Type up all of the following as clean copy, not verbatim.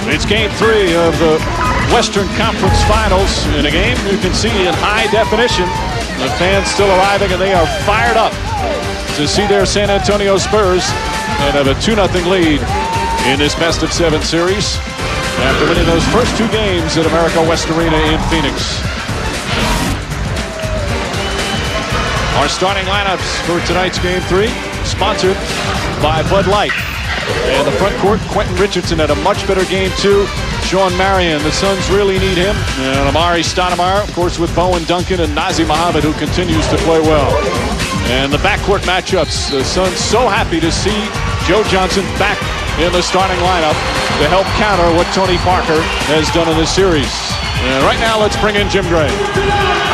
It's game 3 of the Western Conference Finals. In a game you can see in high definition. The fans still arriving, and they are fired up to see their San Antonio Spurs and have a 2-0 lead in this best-of-7 series after winning those first 2 games at America West Arena in Phoenix. Our starting lineups for tonight's game 3, sponsored by Bud Light. And the front court, Quentin Richardson had a much better game 2. Sean Marion, the Suns really need him. And Stoudemire, of course, with Bowen, Duncan, and Nazr Mohammed, who continues to play well. And the backcourt matchups, the Suns so happy to see Joe Johnson back in the starting lineup to help counter what Tony Parker has done in this series. And right now, let's bring in Jim Gray.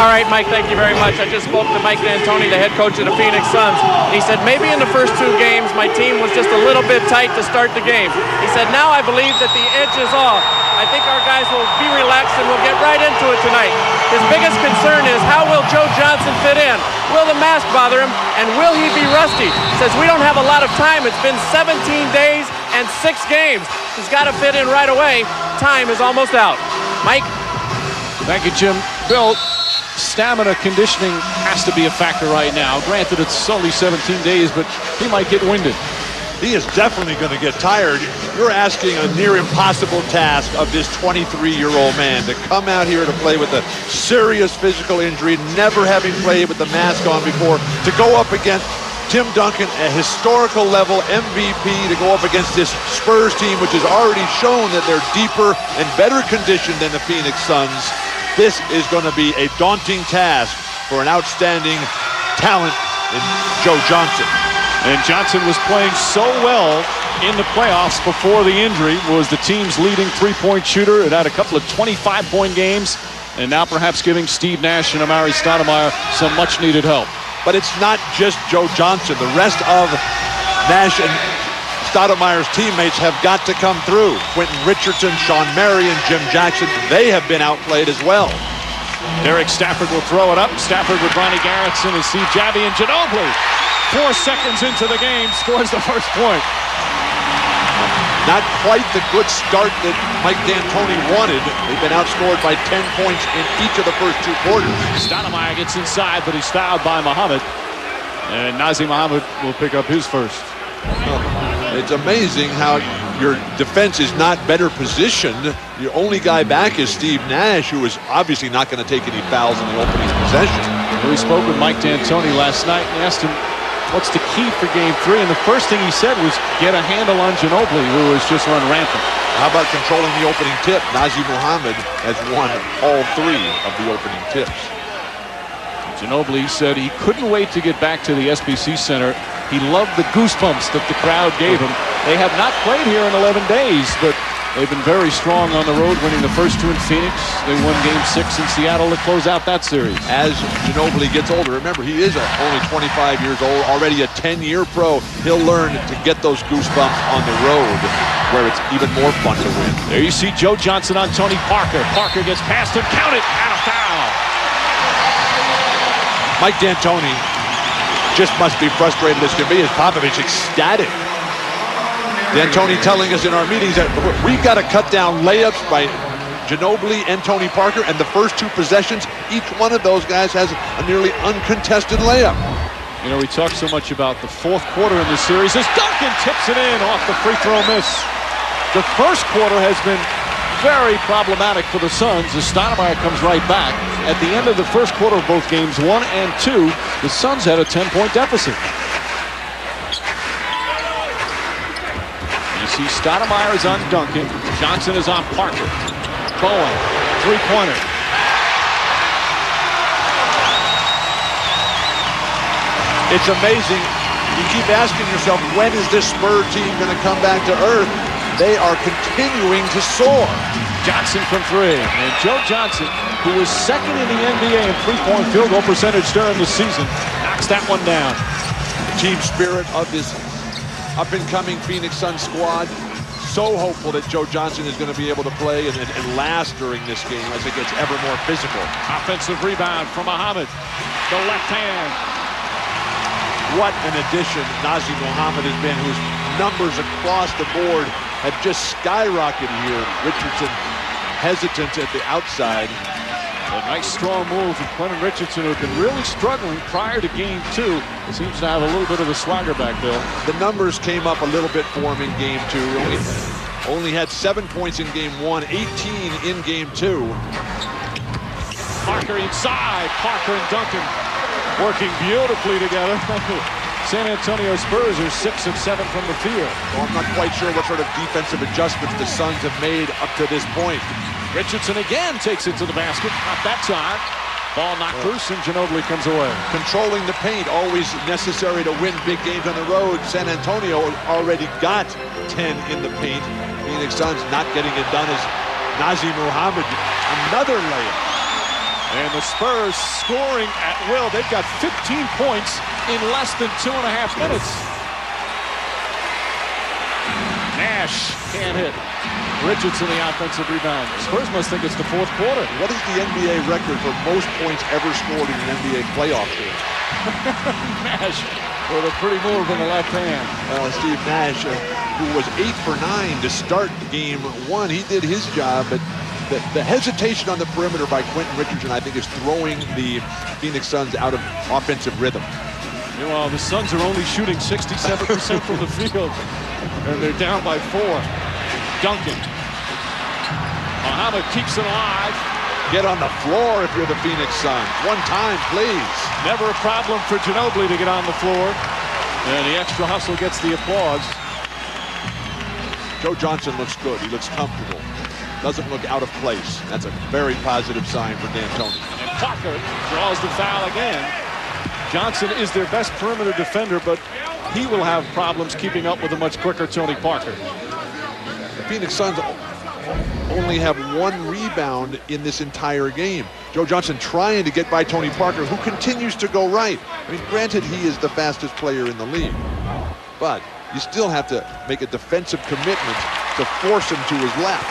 All right, Mike, thank you very much. I just spoke to Mike D'Antoni, the head coach of the Phoenix Suns. He said maybe in the first 2 games, my team was just a little bit tight to start the game. He said now I believe that the edge is off. I think our guys will be relaxed and we'll get right into it tonight. His biggest concern is how will Joe Johnson fit in? Will the mask bother him? And will he be rusty? He says we don't have a lot of time. It's been 17 days and 6 games. He's got to fit in right away. Time is almost out. Mike? Thank you, Jim. Bill, stamina conditioning has to be a factor right now. Granted, it's only 17 days, but he might get winded. He is definitely going to get tired. You're asking a near impossible task of this 23-year-old man to come out here to play with a serious physical injury, never having played with the mask on before, to go up against Tim Duncan, a historical level MVP, to go up against this Spurs team, which has already shown that they're deeper and better conditioned than the Phoenix Suns. This is going to be a daunting task for an outstanding talent in Joe Johnson. And Johnson was playing so well in the playoffs before the injury, was the team's leading 3-point shooter. It had a couple of 25-point games, and now perhaps giving Steve Nash and Stoudemire some much-needed help. But it's not just Joe Johnson. The rest of Nash and Stoudemire's teammates have got to come through. Quentin Richardson, Sean Marion, Jim Jackson, they have been outplayed as well. Derek Stafford will throw it up. Stafford with Ronnie Garrettson and Steve Javi, and Ginobili, 4 seconds into the game, scores the first point. Not quite the good start that Mike D'Antoni wanted. They've been outscored by 10 points in each of the first 2 quarters. Stoudemire gets inside, but he's fouled by Mohammed. And Nazr Mohammed will pick up his first. It's amazing how your defense is not better positioned. The only guy back is Steve Nash, who is obviously not going to take any fouls in the opening possession. We spoke with Mike D'Antoni last night and asked him what's the key for game 3, and the first thing he said was get a handle on Ginobili, who has just run rampant. How about controlling the opening tip? Nazr Mohammed has won all 3 of the opening tips. Ginobili said he couldn't wait to get back to the SBC Center. He loved the goosebumps that the crowd gave him. They have not played here in 11 days, but they've been very strong on the road, winning the first 2 in Phoenix. They won game 6 in Seattle to close out that series. As Ginobili gets older, remember, he is only 25 years old, already a 10-year pro. He'll learn to get those goosebumps on the road, where it's even more fun to win. There you see Joe Johnson on Tony Parker. Parker gets past him, count it, and a foul. Mike D'Antoni just must be frustrated as can be, as Popovich ecstatic. D'Antoni telling us in our meetings that we've got to cut down layups by Ginobili and Tony Parker, and the first 2 possessions, each one of those guys has a nearly uncontested layup. You know, we talk so much about the 4th quarter in this series as Duncan tips it in off the free throw miss. The first quarter has been very problematic for the Suns as Stoudemire comes right back. At the end of the first quarter of both games 1 and 2, the Suns had a 10-point deficit. You see Stoudemire is on Duncan. Johnson is on Parker. Bowen, 3-pointer. It's amazing. You keep asking yourself, when is this Spurs team going to come back to earth? They are continuing to soar. Johnson from 3. And Joe Johnson, who was 2nd in the NBA in 3-point field goal percentage during the season, knocks that one down. The team spirit of this up-and-coming Phoenix Suns squad. So hopeful that Joe Johnson is going to be able to play and last during this game as it gets ever more physical. Offensive rebound from Mohammed. The left hand. What an addition Nazr Mohammed has been, who's numbers across the board have just skyrocketed here. Richardson hesitant at the outside. A nice strong move from Quentin Richardson, who had been really struggling prior to game 2. He seems to have a little bit of the swagger back, Bill. The numbers came up a little bit for him in game 2. Only had 7 points in game 1, 18 in game 2. Parker inside. Parker and Duncan working beautifully together. San Antonio Spurs are 6 of 7 from the field. Well, I'm not quite sure what sort of defensive adjustments the Suns have made up to this point. Richardson again takes it to the basket. Not that time. Ball knocked loose and Ginobili comes away. Controlling the paint, always necessary to win big games on the road. San Antonio already got 10 in the paint. Phoenix Suns not getting it done as Nazr Mohammed, another layup. And the Spurs scoring at will. They've got 15 points in less than 2.5 minutes. Nash can't hit. Richardson the offensive rebound. Spurs must think it's the 4th quarter. What is the NBA record for most points ever scored in an NBA playoff game? Nash with a pretty move in the left hand. Steve Nash, who was 8 for 9 to start game 1, he did his job, but the hesitation on the perimeter by Quentin Richardson, I think, is throwing the Phoenix Suns out of offensive rhythm. Meanwhile, the Suns are only shooting 67% from the field, and they're down by 4. Duncan. Mohammed keeps it alive. Get on the floor if you're the Phoenix Suns. One time, please. Never a problem for Ginobili to get on the floor. And the extra hustle gets the applause. Joe Johnson looks good. He looks comfortable. Doesn't look out of place. That's a very positive sign for D'Antoni. And Parker draws the foul again. Johnson is their best perimeter defender, but he will have problems keeping up with a much quicker Tony Parker. The Phoenix Suns only have 1 rebound in this entire game. Joe Johnson trying to get by Tony Parker, who continues to go right. I mean, granted, he is the fastest player in the league, but you still have to make a defensive commitment to force him to his left.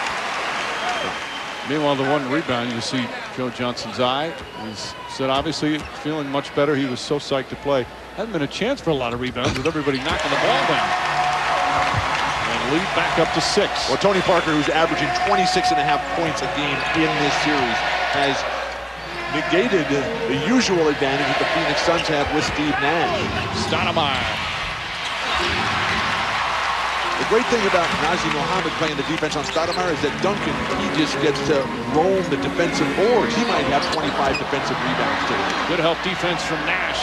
Meanwhile, the 1 rebound, you see Joe Johnson's eye. He's said obviously feeling much better. He was so psyched to play. Hasn't been a chance for a lot of rebounds with everybody knocking the ball down. Lead back up to 6. Well, Tony Parker, who's averaging 26.5 points a game in this series, has negated the usual advantage that the Phoenix Suns have with Steve Nash. Stoudemire. The great thing about Nazr Mohammed playing the defense on Stoudemire is that Duncan, he just gets to roam the defensive boards. He might have 25 defensive rebounds today. Good help defense from Nash.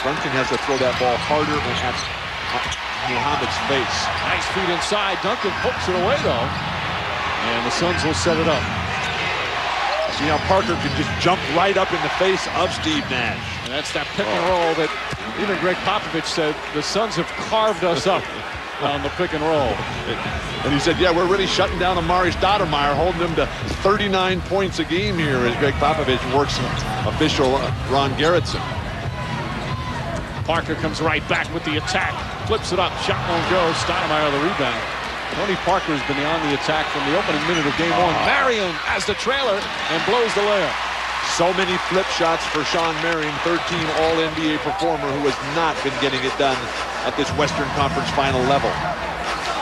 Duncan has to throw that ball harder and at Mohammed's face. Nice feed inside. Duncan pokes it away, though. And the Suns will set it up. See how Parker can just jump right up in the face of Steve Nash. And that's that pick and roll that even Greg Popovich said the Suns have carved us up on the pick and roll. And he said, yeah, we're really shutting down Amari Stoudemire, holding him to 39 points a game here as Greg Popovich works official Ron Gerritsen. Parker comes right back with the attack. Flips it up. Shot won't go. Stoudemire the rebound. Tony Parker has been on the attack from the opening minute of game 1. Marion as the trailer and blows the layup. So many flip shots for Sean Marion, 13 All-NBA performer who has not been getting it done at this Western Conference final level.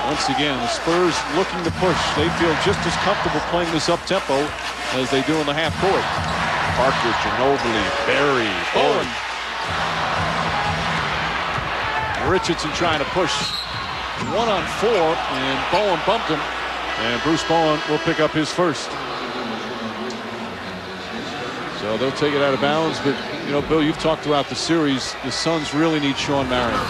Once again, the Spurs looking to push. They feel just as comfortable playing this up-tempo as they do in the half court. Parker, Ginobili, Barry, Bowen. Richardson trying to push 1 on 4, and Bowen bumped him, and Bruce Bowen will pick up his first. So they'll take it out of bounds, but you know, Bill, you've talked throughout the series, the Suns really need Shawn Marion.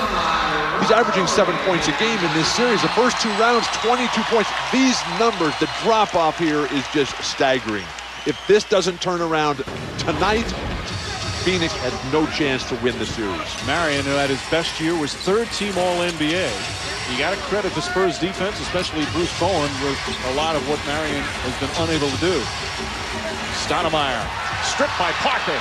He's averaging 7 points a game in this series. The first 2 rounds, 22 points. These numbers, the drop-off here is just staggering. If this doesn't turn around tonight, Phoenix has no chance to win the series. Marion, who at his best year was 3rd-team All-NBA. You got to credit the Spurs defense, especially Bruce Bowen, with a lot of what Marion has been unable to do. Stoudemire, stripped by Parker.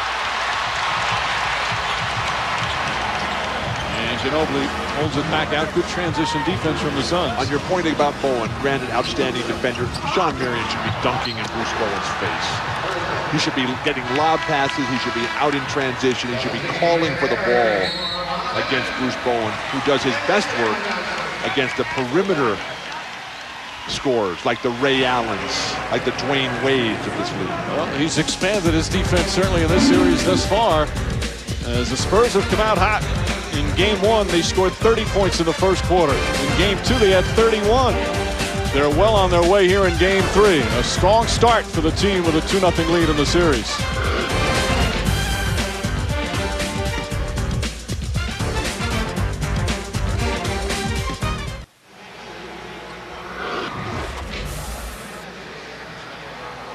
And Ginobili holds it back out. Good transition defense from the Suns. On your point about Bowen, granted outstanding defender, Shawn Marion should be dunking in Bruce Bowen's face. He should be getting lob passes. He should be out in transition. He should be calling for the ball. against Bruce Bowen, who does his best work against the perimeter scorers like the Ray Allens, like the Dwayne Wades of this league. Well, he's expanded his defense certainly in this series thus far, as the Spurs have come out hot. In game one, they scored 30 points in the first quarter. In game two, they had 31. They're well on their way here in game three. A strong start for the team with a 2-0 lead in the series.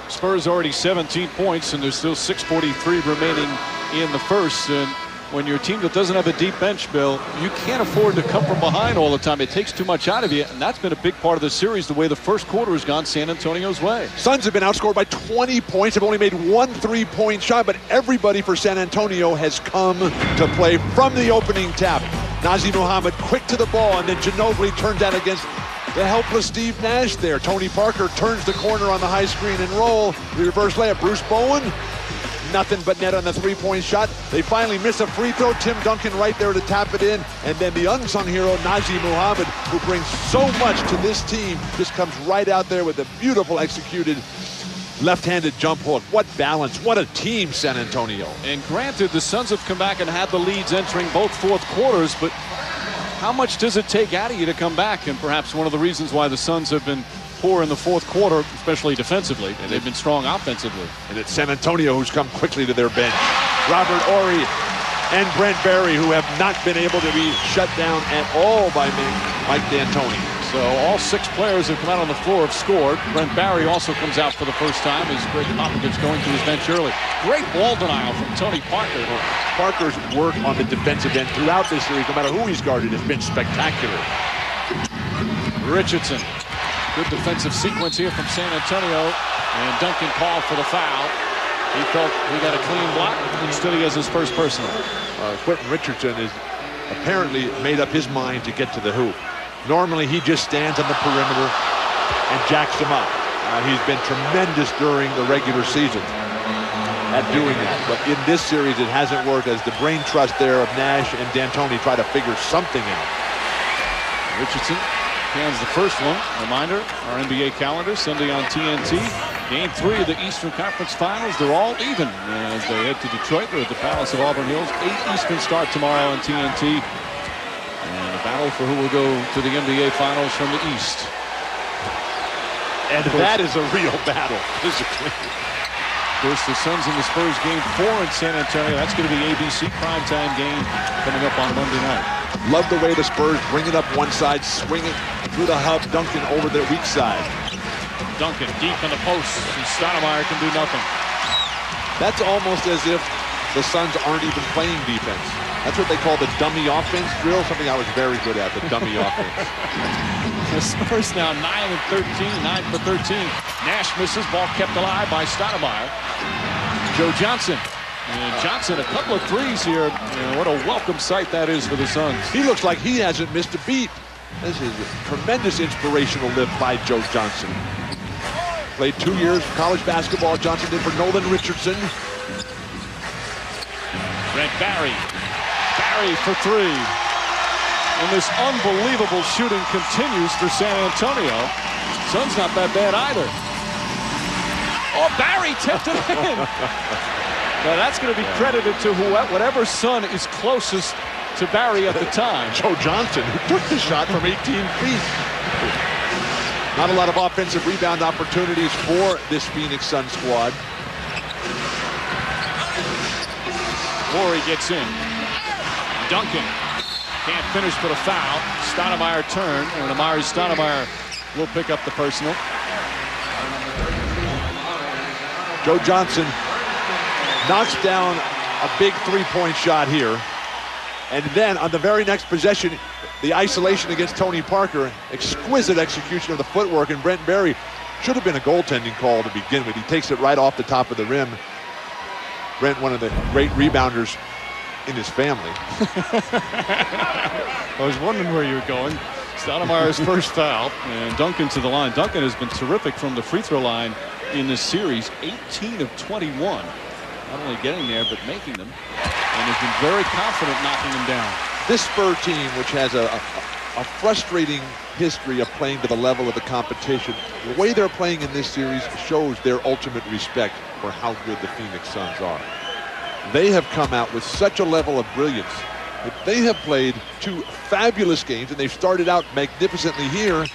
Spurs already 17 points, and there's still 6:43 remaining in the first. And when you're a team that doesn't have a deep bench, Bill, you can't afford to come from behind all the time. It takes too much out of you, and that's been a big part of the series, the way the first quarter has gone San Antonio's way. Suns have been outscored by 20 points, have only made one 3-point shot, but everybody for San Antonio has come to play from the opening tap. Nazr Muhammad quick to the ball, and then Ginobili turns out against the helpless Steve Nash there. Tony Parker turns the corner on the high screen and roll. The reverse layup. Bruce Bowen, nothing but net on the 3-point shot. They finally miss a free throw. Tim Duncan right there to tap it in. And then the unsung hero, Nazr Muhammad, who brings so much to this team, just comes right out there with a beautiful executed left-handed jump hook. What balance. What a team, San Antonio. And granted, the Suns have come back and had the leads entering both fourth quarters, but how much does it take out of you to come back? And perhaps one of the reasons why the Suns have been poor in the fourth quarter, especially defensively, and they've been strong offensively. And it's San Antonio who's come quickly to their bench. Robert Horry and Brent Barry, who have not been able to be shut down at all by Mike D'Antoni. So all 6 players who come out on the floor have scored. Brent Barry also comes out for the first time as Greg Popovich going to his bench early. Great ball denial from Tony Parker. Parker's work on the defensive end throughout this series, no matter who he's guarded, has been spectacular. Richardson. Good defensive sequence here from San Antonio. And Duncan called for the foul. He felt he got a clean block. Instead, he has his first personal. Quentin Richardson is apparently made up his mind to get to the hoop. Normally, he just stands on the perimeter and jacks them up. He's been tremendous during the regular season at doing that. But in this series, it hasn't worked as the brain trust there of Nash and D'Antoni try to figure something out. Richardson cans the first one. Reminder, our NBA calendar, Sunday on TNT. Game 3 of the Eastern Conference Finals. They're all even as they head to Detroit. They're at the Palace of Auburn Hills. 8 Eastern start tomorrow on TNT. And a battle for who will go to the NBA Finals from the East. And that is a real battle, physically. Of course, the Suns and the Spurs game 4 in San Antonio. That's going to be ABC primetime game coming up on Monday night. Love the way the Spurs bring it up one side, swing it through the hub, Duncan over their weak side. Duncan deep in the post, and Stoudemire can do nothing. That's almost as if the Suns aren't even playing defense. That's what they call the dummy offense drill, something I was very good at, the dummy offense. The Spurs now 9-13, 9 for 13. Nash misses, ball kept alive by Stoudemire. Joe Johnson. And Johnson, a couple of threes here. And what a welcome sight that is for the Suns. He looks like he hasn't missed a beat. This is a tremendous inspirational lift by Joe Johnson. Played 2 years of college basketball. Johnson did for Nolan Richardson. Brent Barry. Barry for 3. And this unbelievable shooting continues for San Antonio. Sun's not that bad either. Oh, Barry tipped it in. Now that's going to be credited to whatever Sun is closest to Barry at the time. Joe Johnson, who took the shot from 18 feet. Not a lot of offensive rebound opportunities for this Phoenix Sun squad. Horry gets in. Duncan can't finish but a foul. Stoudemire turn, and Amari Stoudemire will pick up the personal. Joe Johnson knocks down a big 3-point shot here. And then on the very next possession, the isolation against Tony Parker, exquisite execution of the footwork, and Brent Barry should have been a goaltending call to begin with. He takes it right off the top of the rim. Brent, one of the great rebounders in his family. I was wondering where you were going. Stoudemire's first foul, and Duncan to the line. Duncan has been terrific from the free throw line in this series, 18 of 21. Not only getting there, but making them, and has been very confident knocking them down. This Spur team, which has a frustrating history of playing to the level of the competition, the way they're playing in this series shows their ultimate respect for how good the Phoenix Suns are. They have come out with such a level of brilliance that they have played 2 fabulous games, and they've started out magnificently here.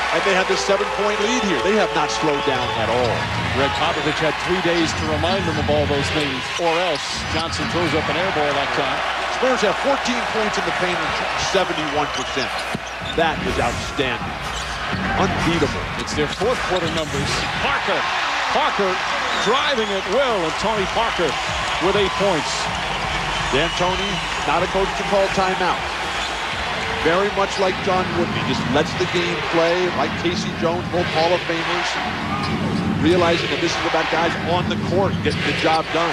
And they have this 7-point lead here. They have not slowed down at all. Greg Popovich had 3 days to remind them of all those things, or else Johnson throws up an air ball that time. Spurs have 14 points in the paint and 71%. That is outstanding. Unbeatable. It's their fourth quarter numbers. Parker driving at will, and Tony Parker with 8 points. D'Antoni, not a coach to call timeout. Very much like John Woodby, just lets the game play, like Casey Jones, both Hall of Famers, realizing that this is about guys on the court getting the job done.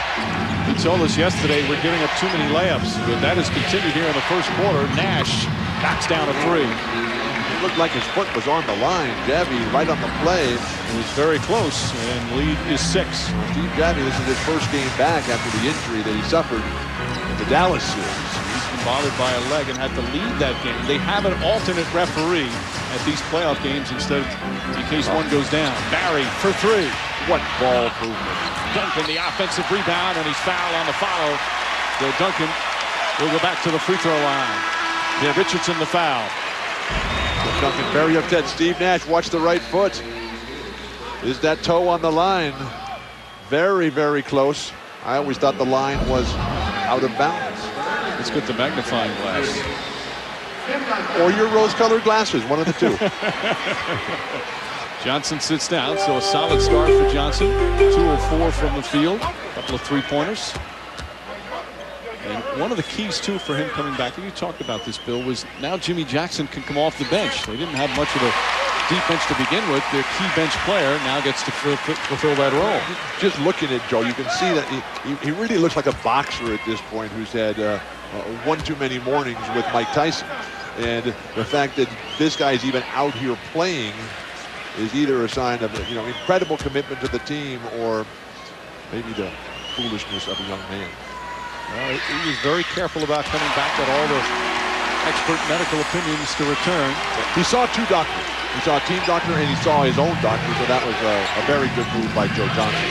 He told us yesterday we're giving up too many layups, but that has continued here in the first quarter. Nash backs down a 3. It looked like his foot was on the line. Javi right on the play. It was very close, and lead is 6. Steve Javi, this is his first game back after the injury that he suffered in the Dallas series. Bothered by a leg and had to lead that game. They have an alternate referee at these playoff games instead of in case one goes down. Barry for 3. What ball movement. Duncan, the offensive rebound, and he's fouled on the follow. So Duncan will go back to the free throw line. Yeah, Richardson the foul. Duncan very upset. Steve Nash, watch the right foot. Is that toe on the line? Very, very close. I always thought the line was out of bounds. Let's get the magnifying glass. Or your rose-colored glasses, one of the 2. Johnson sits down, so a solid start for Johnson. 2 of 4 from the field, a couple of 3-pointers. And one of the keys, too, for him coming back, and you talked about this, Bill, was now Jimmy Jackson can come off the bench. They didn't have much of a deep bench to begin with. Their key bench player now gets to fulfill that role. Just looking at Joe, you can see that he really looks like a boxer at this point who's had one too many mornings with Mike Tyson. And the fact that this guy's even out here playing is either a sign of incredible commitment to the team or maybe the foolishness of a young man. Well, he was very careful about coming back at all the expert medical opinions to return. He saw 2 doctors. He saw a team doctor and he saw his own doctor, so that was a very good move by Joe Johnson.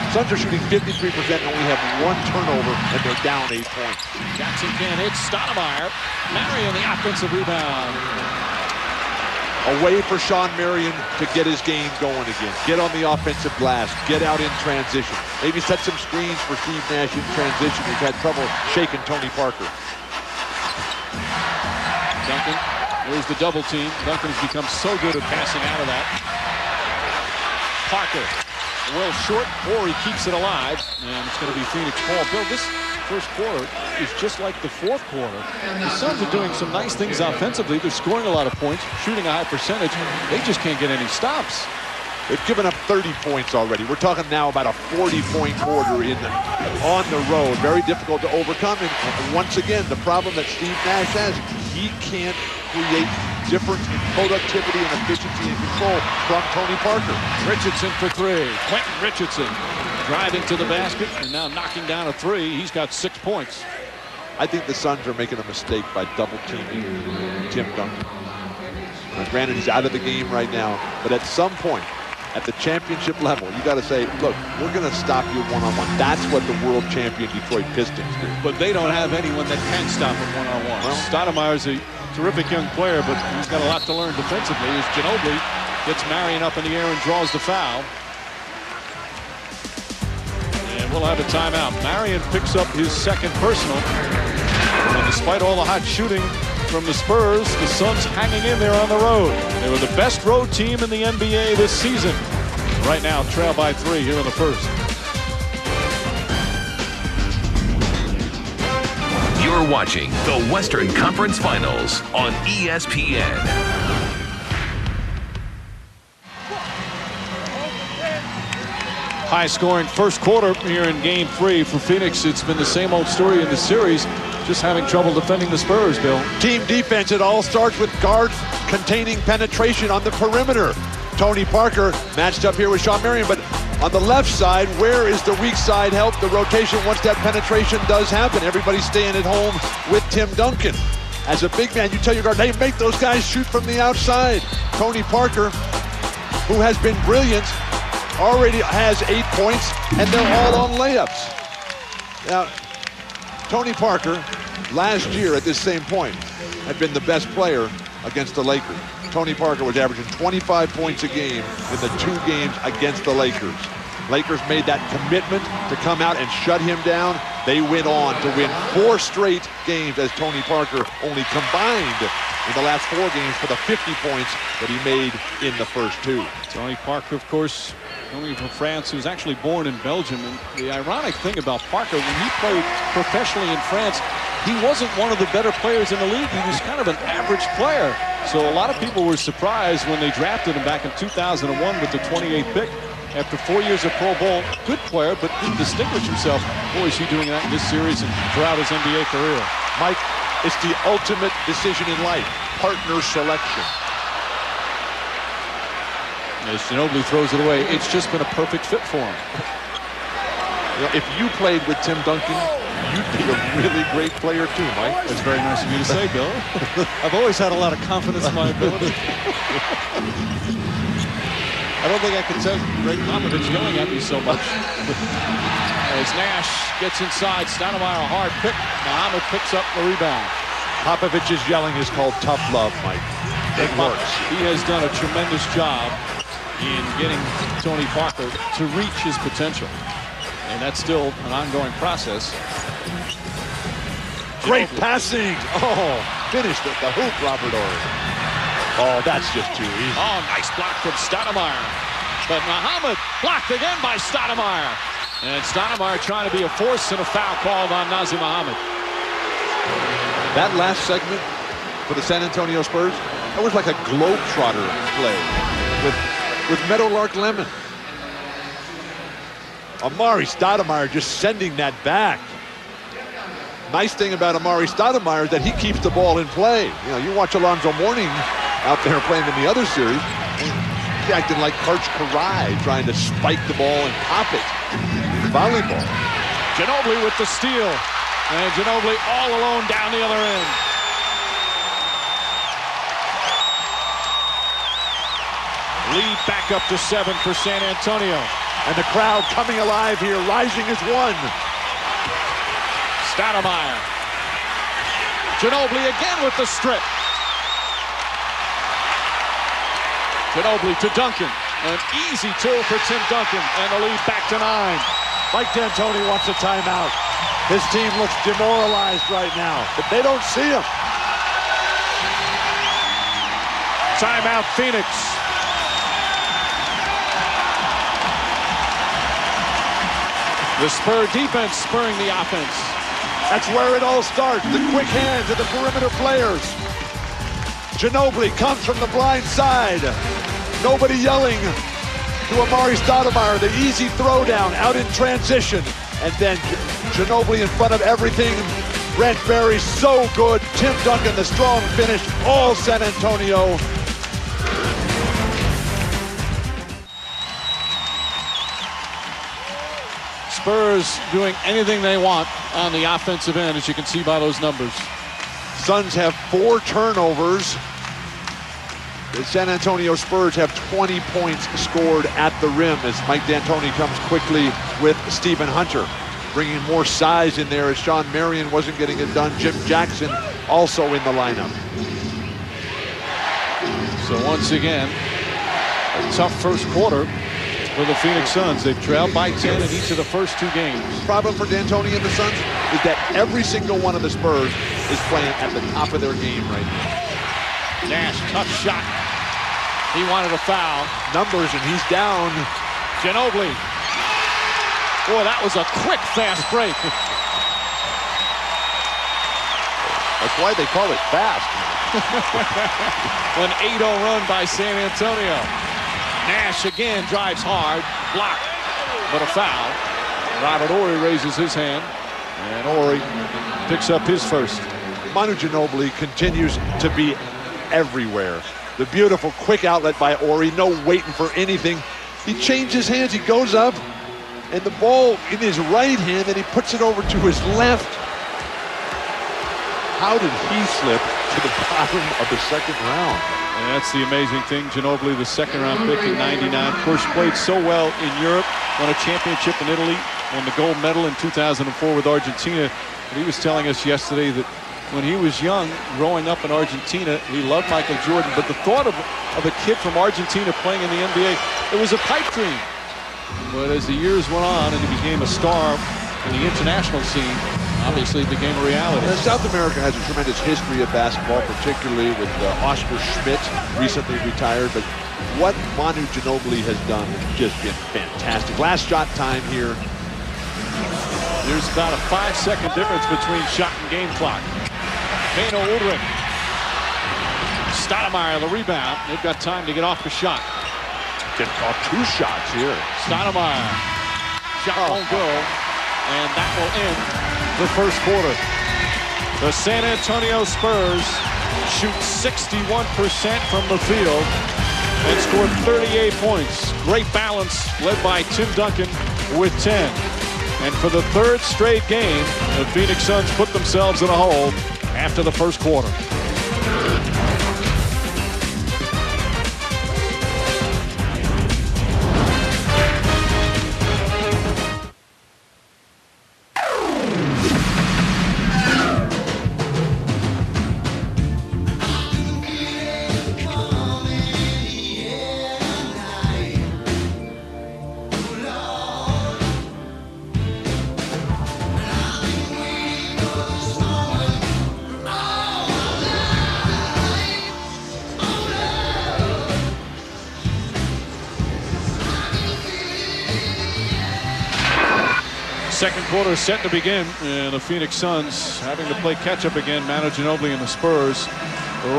Suns are shooting 53% and only have 1 turnover, and they're down 8 points. Jackson can't hit. Stoudemire. Marion, the offensive rebound. Away for Sean Marion to get his game going again. Get on the offensive glass. Get out in transition. Maybe set some screens for Steve Nash in transition. He's had trouble shaking Tony Parker. Duncan, there's the double team. Duncan has become so good at passing out of that. Parker, well short, or he keeps it alive, and it's going to be Phoenix ball. Bill, this first quarter is just like the fourth quarter. The Suns are doing some nice things offensively. They're scoring a lot of points, shooting a high percentage. They just can't get any stops. They've given up 30 points already. We're talking now about a 40-point quarter on the road. Very difficult to overcome. And once again, the problem that Steve Nash has, he can't create difference in productivity and efficiency and control from Tony Parker. Richardson for 3. Quentin Richardson driving to the basket and now knocking down a 3. He's got 6 points. I think the Suns are making a mistake by double-teaming Tim Duncan. Now, granted, he's out of the game right now, but at some point, at the championship level, you got to say, look, we're going to stop you one-on-one. That's what the world champion Detroit Pistons do. But they don't have anyone that can stop him one-on-one. Well, Stoudemire's a terrific young player, but he's got a lot to learn defensively as Ginobili gets Marion up in the air and draws the foul. And we'll have a timeout. Marion picks up his second personal. And despite all the hot shooting from the Spurs, the Suns hanging in there on the road. They were the best road team in the NBA this season. Right now, trail by 3 here in the first. You're watching the Western Conference Finals on ESPN. High-scoring first quarter here in Game 3 for Phoenix. It's been the same old story in the series. Just having trouble defending the Spurs, Bill. Team defense, it all starts with guards containing penetration on the perimeter. Tony Parker matched up here with Sean Marion, but On the left side, where is the weak side help? The rotation once that penetration does happen. Everybody's staying at home with Tim Duncan. As a big man, you tell your guard, hey, make those guys shoot from the outside. Tony Parker, who has been brilliant, already has 8 points, and they're all on layups. Now, Tony Parker, last year at this same point, had been the best player against the Lakers. Tony Parker was averaging 25 points a game in the 2 games against the Lakers. Lakers made that commitment to come out and shut him down. They went on to win 4 straight games as Tony Parker only combined in the last 4 games for the 50 points that he made in the first 2. Tony Parker, of course, coming from France. He was actually born in Belgium. And the ironic thing about Parker, when he played professionally in France, he wasn't one of the better players in the league. He was kind of an average player. So a lot of people were surprised when they drafted him back in 2001 with the 28th pick. After 4 years of Pro Bowl, good player, but didn't distinguish himself. Boy, is he doing that in this series and throughout his NBA career. Mike, it's the ultimate decision in life, partner selection. As Ginobili throws it away, it's just been a perfect fit for him. You know, if you played with Tim Duncan, you'd be a really great player too, Mike. That's very nice of you to say, Bill. I've always had a lot of confidence in my ability. I don't think I could tell Greg Popovich yelling at me so much. As Nash gets inside, Stoudemire, a hard pick. Muhammad picks up the rebound. Popovich's yelling is called tough love, Mike. It works. He has done a tremendous job in getting Tony Parker to reach his potential. And that's still an ongoing process. Great passing. Oh, finished at the hoop, Robert Horry. Oh, that's just too easy. Oh, nice block from Stoudemire. But Muhammad blocked again by Stoudemire. And Stoudemire trying to be a force and a foul called on Nazr Muhammad. That last segment for the San Antonio Spurs, that was like a globetrotter play with Meadowlark Lemon. Amari Stoudemire just sending that back. Nice thing about Amari Stoudemire is that he keeps the ball in play. You know, you watch Alonzo Mourning out there playing in the other series, he's acting like Karch Karai, trying to spike the ball and pop it in volleyball. Ginobili with the steal. And Ginobili all alone down the other end. Lead back up to 7 for San Antonio. And the crowd coming alive here, rising as one. Stoudemire. Ginobili again with the strip. Ginobili to Duncan. An easy 2 for Tim Duncan. And the lead back to 9. Mike D'Antoni wants a timeout. His team looks demoralized right now, but they don't see him. Timeout, Phoenix. The Spur defense spurring the offense. That's where it all starts. The quick hands of the perimeter players. Ginobili comes from the blind side. Nobody yelling to Amari Stoudemire. The easy throwdown out in transition. And then Ginobili in front of everything. Brent Berry so good. Tim Duncan, the strong finish. All San Antonio. Spurs doing anything they want on the offensive end, as you can see by those numbers. Suns have 4 turnovers. The San Antonio Spurs have 20 points scored at the rim as Mike D'Antoni comes quickly with Stephen Hunter, bringing more size in there as Sean Marion wasn't getting it done. Jim Jackson also in the lineup. So once again, a tough first quarter for the Phoenix Suns. They've trailed by 10 in each of the first 2 games. The problem for D'Antoni and the Suns is that every single one of the Spurs is playing at the top of their game right now. Nash, tough shot. He wanted a foul. Numbers, and he's down. Ginobili. Boy, that was a quick, fast break. That's why they call it fast. An 8-0 run by San Antonio. Nash again drives hard. Blocked, but a foul. Robert Horry raises his hand, and Horry picks up his first. Manu Ginobili continues to be everywhere. The beautiful quick outlet by Horry, no waiting for anything. He changes hands. He goes up, and the ball in his right hand, and he puts it over to his left. How did he slip to the bottom of the second round? And that's the amazing thing. Ginobili, the second-round pick in '99, of course, played so well in Europe, won a championship in Italy, won the gold medal in 2004 with Argentina. And he was telling us yesterday that when he was young, growing up in Argentina, he loved Michael Jordan, but the thought of a kid from Argentina playing in the NBA, it was a pipe dream. But as the years went on and he became a star in the international scene, obviously it became a reality. And South America has a tremendous history of basketball, particularly with Oscar Schmidt, recently retired. But what Manu Ginobili has done has just been fantastic. Last shot time here. There's about a 5-second difference between shot and game clock. Beno Ulrich. Stoudemire, the rebound. They've got time to get off the shot. Just off 2 shots here. Stoudemire. Shot won't go. And that will end the first quarter. The San Antonio Spurs shoot 61% from the field and score 38 points. Great balance led by Tim Duncan with 10. And for the 3rd straight game, the Phoenix Suns put themselves in a hole after the first quarter. Second quarter set to begin, and the Phoenix Suns having to play catch-up again. Manu Ginobili and the Spurs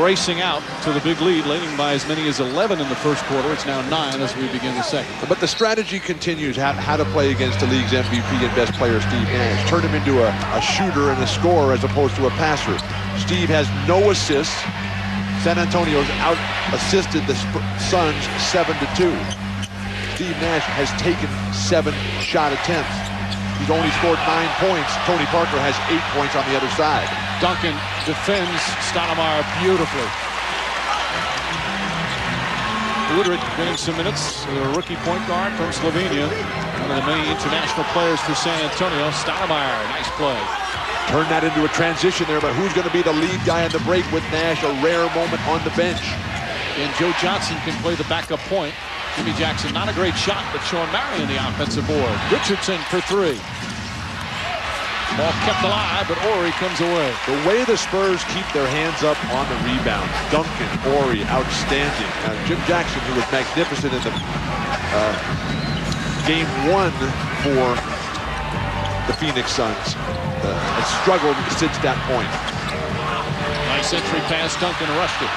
racing out to the big lead, leading by as many as 11 in the first quarter. It's now 9 as we begin the second. But the strategy continues, how to play against the league's MVP and best player, Steve Nash. Turn him into a shooter and a scorer as opposed to a passer. Steve has no assists. San Antonio's out-assisted the Suns 7-2. Steve Nash has taken 7 shot attempts. He's only scored 9 points. Tony Parker has 8 points on the other side. Duncan defends Stoudemire beautifully. Udrich getting some minutes. The rookie point guard from Slovenia. One of the many international players for San Antonio. Stoudemire, nice play. Turn that into a transition there, but who's going to be the lead guy on the break with Nash? A rare moment on the bench. And Joe Johnson can play the backup point. Jimmy Jackson, not a great shot, but Sean Marion the offensive board. Richardson for 3. Ball kept alive, but Horry comes away. The way the Spurs keep their hands up on the rebound. Duncan, Horry, outstanding. Jim Jackson, who was magnificent in the game 1 for the Phoenix Suns, has struggled since that point. Nice entry pass. Duncan rushed it.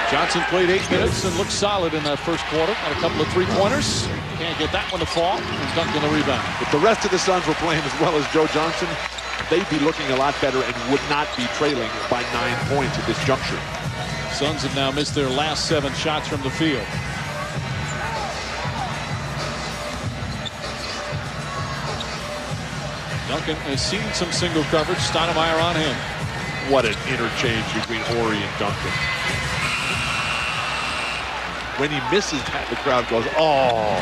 Johnson played 8 minutes and looked solid in that first quarter. Got a couple of 3-pointers. Can't get that one to fall. And Duncan the rebound. If the rest of the Suns were playing as well as Joe Johnson, they'd be looking a lot better and would not be trailing by 9 points at this juncture. Suns have now missed their last 7 shots from the field. Duncan has seen some single coverage. Stoudemire on him. What an interchange between Horry and Duncan. When he misses that, the crowd goes, oh.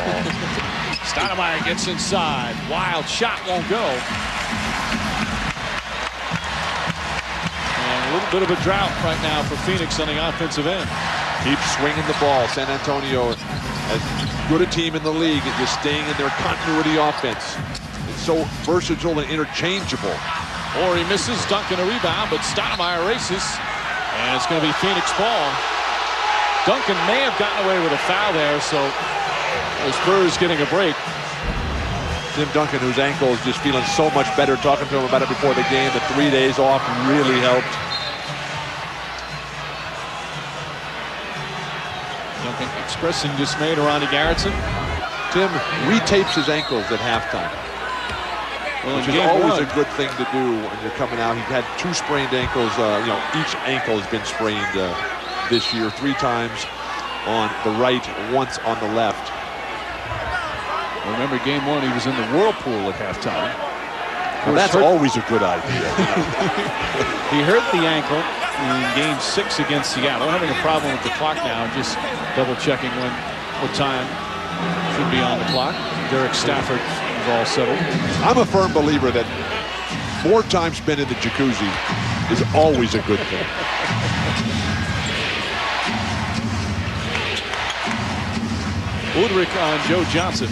Stoudemire gets inside. Wild shot won't go. And a little bit of a drought right now for Phoenix on the offensive end. Keep swinging the ball. San Antonio, as good a team in the league, is just staying in their continuity offense. It's so versatile and interchangeable. Or he misses. Duncan a rebound, but Stoudemire races. And it's going to be Phoenix ball. Duncan may have gotten away with a foul there, so the Spurs getting a break. Tim Duncan, whose ankle is just feeling so much better, talking to him about it before the game. The 3 days off really helped. Duncan expressing dismay to Ronnie Garrettson. Tim retapes his ankles at halftime. Well, which is always a good thing to do when you're coming out. He had 2 sprained ankles. Each ankle has been sprained this year 3 times. on the right, once on the left. Remember game 1, he was in the whirlpool at halftime. Well, that's always a good idea. He hurt the ankle in game 6 against Seattle. Having a problem with the clock now, just double checking what time should be on the clock. Derek Stafford is all settled. I'm a firm believer that more time spent in the jacuzzi is always a good thing. Udrich on Joe Johnson.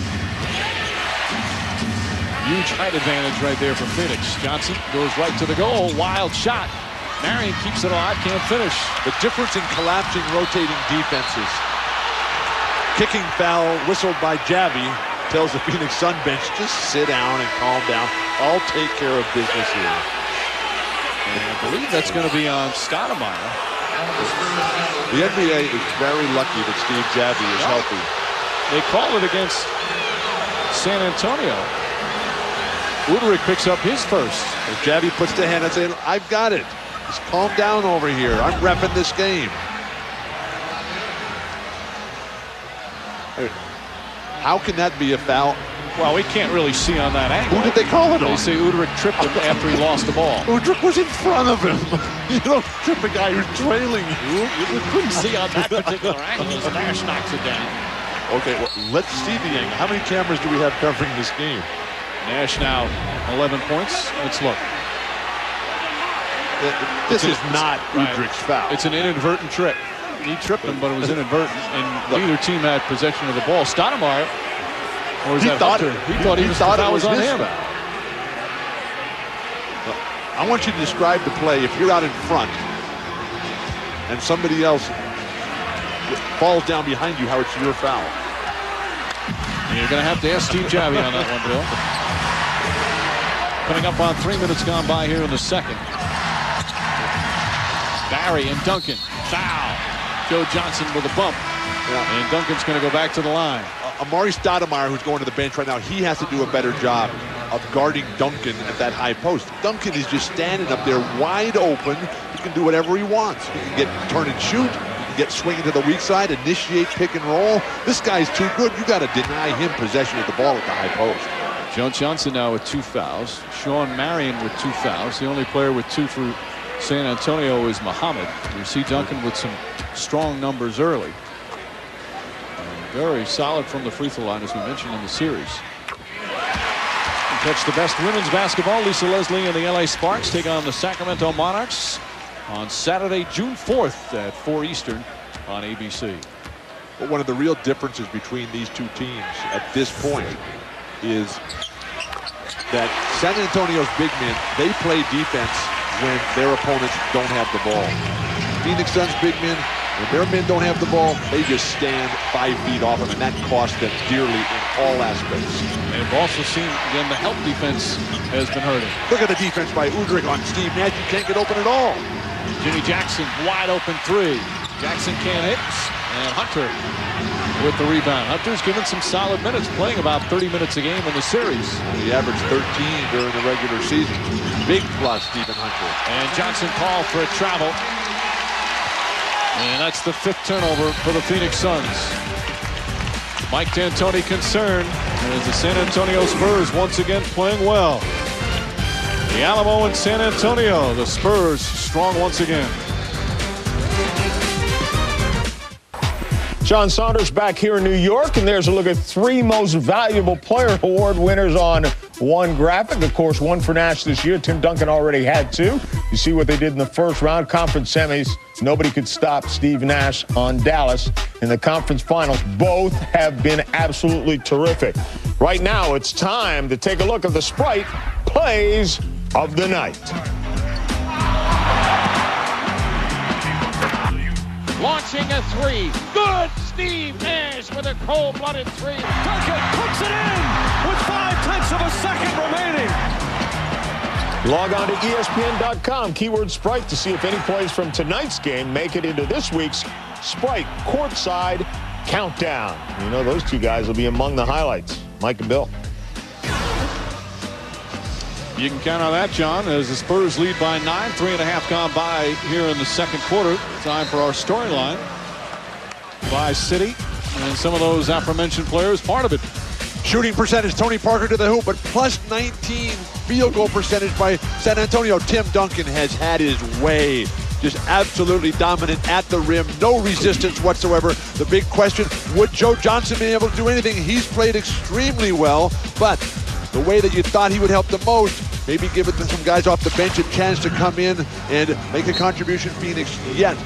Huge height advantage right there for Phoenix. Johnson goes right to the goal. Wild shot. Marion keeps it alive, can't finish. The difference in collapsing, rotating defenses. Kicking foul whistled by Javi tells the Phoenix Sun bench, just sit down and calm down. I'll take care of business here. And I believe that's going to be on Stoudemire. The NBA is very lucky that Steve Javi is healthy. They call it against San Antonio. Udrich picks up his first. If Javi puts the hand and says, I've got it. Just calm down over here. I'm repping this game. How can that be a foul? Well, we can't really see on that angle. Who did they call it on? They say Udrich tripped him after he lost the ball. Udrich was in front of him. You don't trip a guy who's trailing you. You couldn't see on that particular angle as Nash knocks it down. Okay, well, let's see the angle. How many cameras do we have covering this game? Nash now 11 points. Let's look. This is not Udrich's foul. It's an inadvertent trip. He tripped him, but it was inadvertent, and neither team had possession of the ball. Stoudemire, or was that Hunter? He thought it was on him. I want you to describe the play. If you're out in front and somebody else falls down behind you, how it's your foul. You're going to have to ask Steve Javi on that one, Bill. Coming up on 3 minutes gone by here in the second. Barry and Duncan. Foul. Joe Johnson with a bump. Yeah. And Duncan's going to go back to the line. Amari Stoudemire, who's going to the bench right now, he has to do a better job of guarding Duncan at that high post. Duncan is just standing up there wide open. He can do whatever he wants. He can get turn and shoot. Get swinging to the weak side, initiate pick and roll. This guy's too good. You got to deny him possession of the ball at the high post. Joe Johnson now with 2 fouls. Sean Marion with 2 fouls. The only player with 2 for San Antonio is Muhammad. You see Duncan with some strong numbers early. And very solid from the free throw line, as we mentioned in the series. And catch the best women's basketball. Lisa Leslie and the LA Sparks take on the Sacramento Monarchs on Saturday, June 4th at 4 Eastern on ABC. But one of the real differences between these two teams at this point is that San Antonio's big men, they play defense when their opponents don't have the ball. Phoenix Suns big men, when their men don't have the ball, they just stand 5 feet off them, and that costs them dearly in all aspects. And we've also seen, again, the help defense has been hurting. Look at the defense by Udrich on Steve Nash. You can't get open at all. Jimmy Jackson, wide open 3. Jackson can't hit. And Hunter with the rebound. Hunter's given some solid minutes, playing about 30 minutes a game in the series. He averaged 13 during the regular season. Big plus, Stephen Hunter. And Johnson called for a travel. And that's the 5th turnover for the Phoenix Suns. Mike D'Antoni concerned as the San Antonio Spurs once again playing well. The Alamo in San Antonio, the Spurs strong once again. John Saunders back here in New York, and there's a look at 3 most valuable player award winners on one graphic. Of course, one for Nash this year. Tim Duncan already had 2. You see what they did in the first round, conference semis. Nobody could stop Steve Nash on Dallas. In the conference finals, both have been absolutely terrific. Right now, it's time to take a look at the Sprite plays of the night. Launching a 3. Good! Steve Nash with a cold-blooded 3. Duncan puts it in with 5/10 of a second remaining. Log on to ESPN.com, keyword Sprite, to see if any plays from tonight's game make it into this week's Sprite Courtside Countdown. You know those 2 guys will be among the highlights, Mike and Bill. You can count on that, John, as the Spurs lead by 9. 3.5 gone by here in the second quarter. Time for our storyline. by City. And some of those aforementioned players, part of it. Shooting percentage, Tony Parker to the hoop, but plus 19 field goal percentage by San Antonio. Tim Duncan has had his way. Just absolutely dominant at the rim. No resistance whatsoever. The big question, would Joe Johnson be able to do anything? He's played extremely well, but the way that you thought he would help the most, maybe giving some guys off the bench a chance to come in and make a contribution. Phoenix yet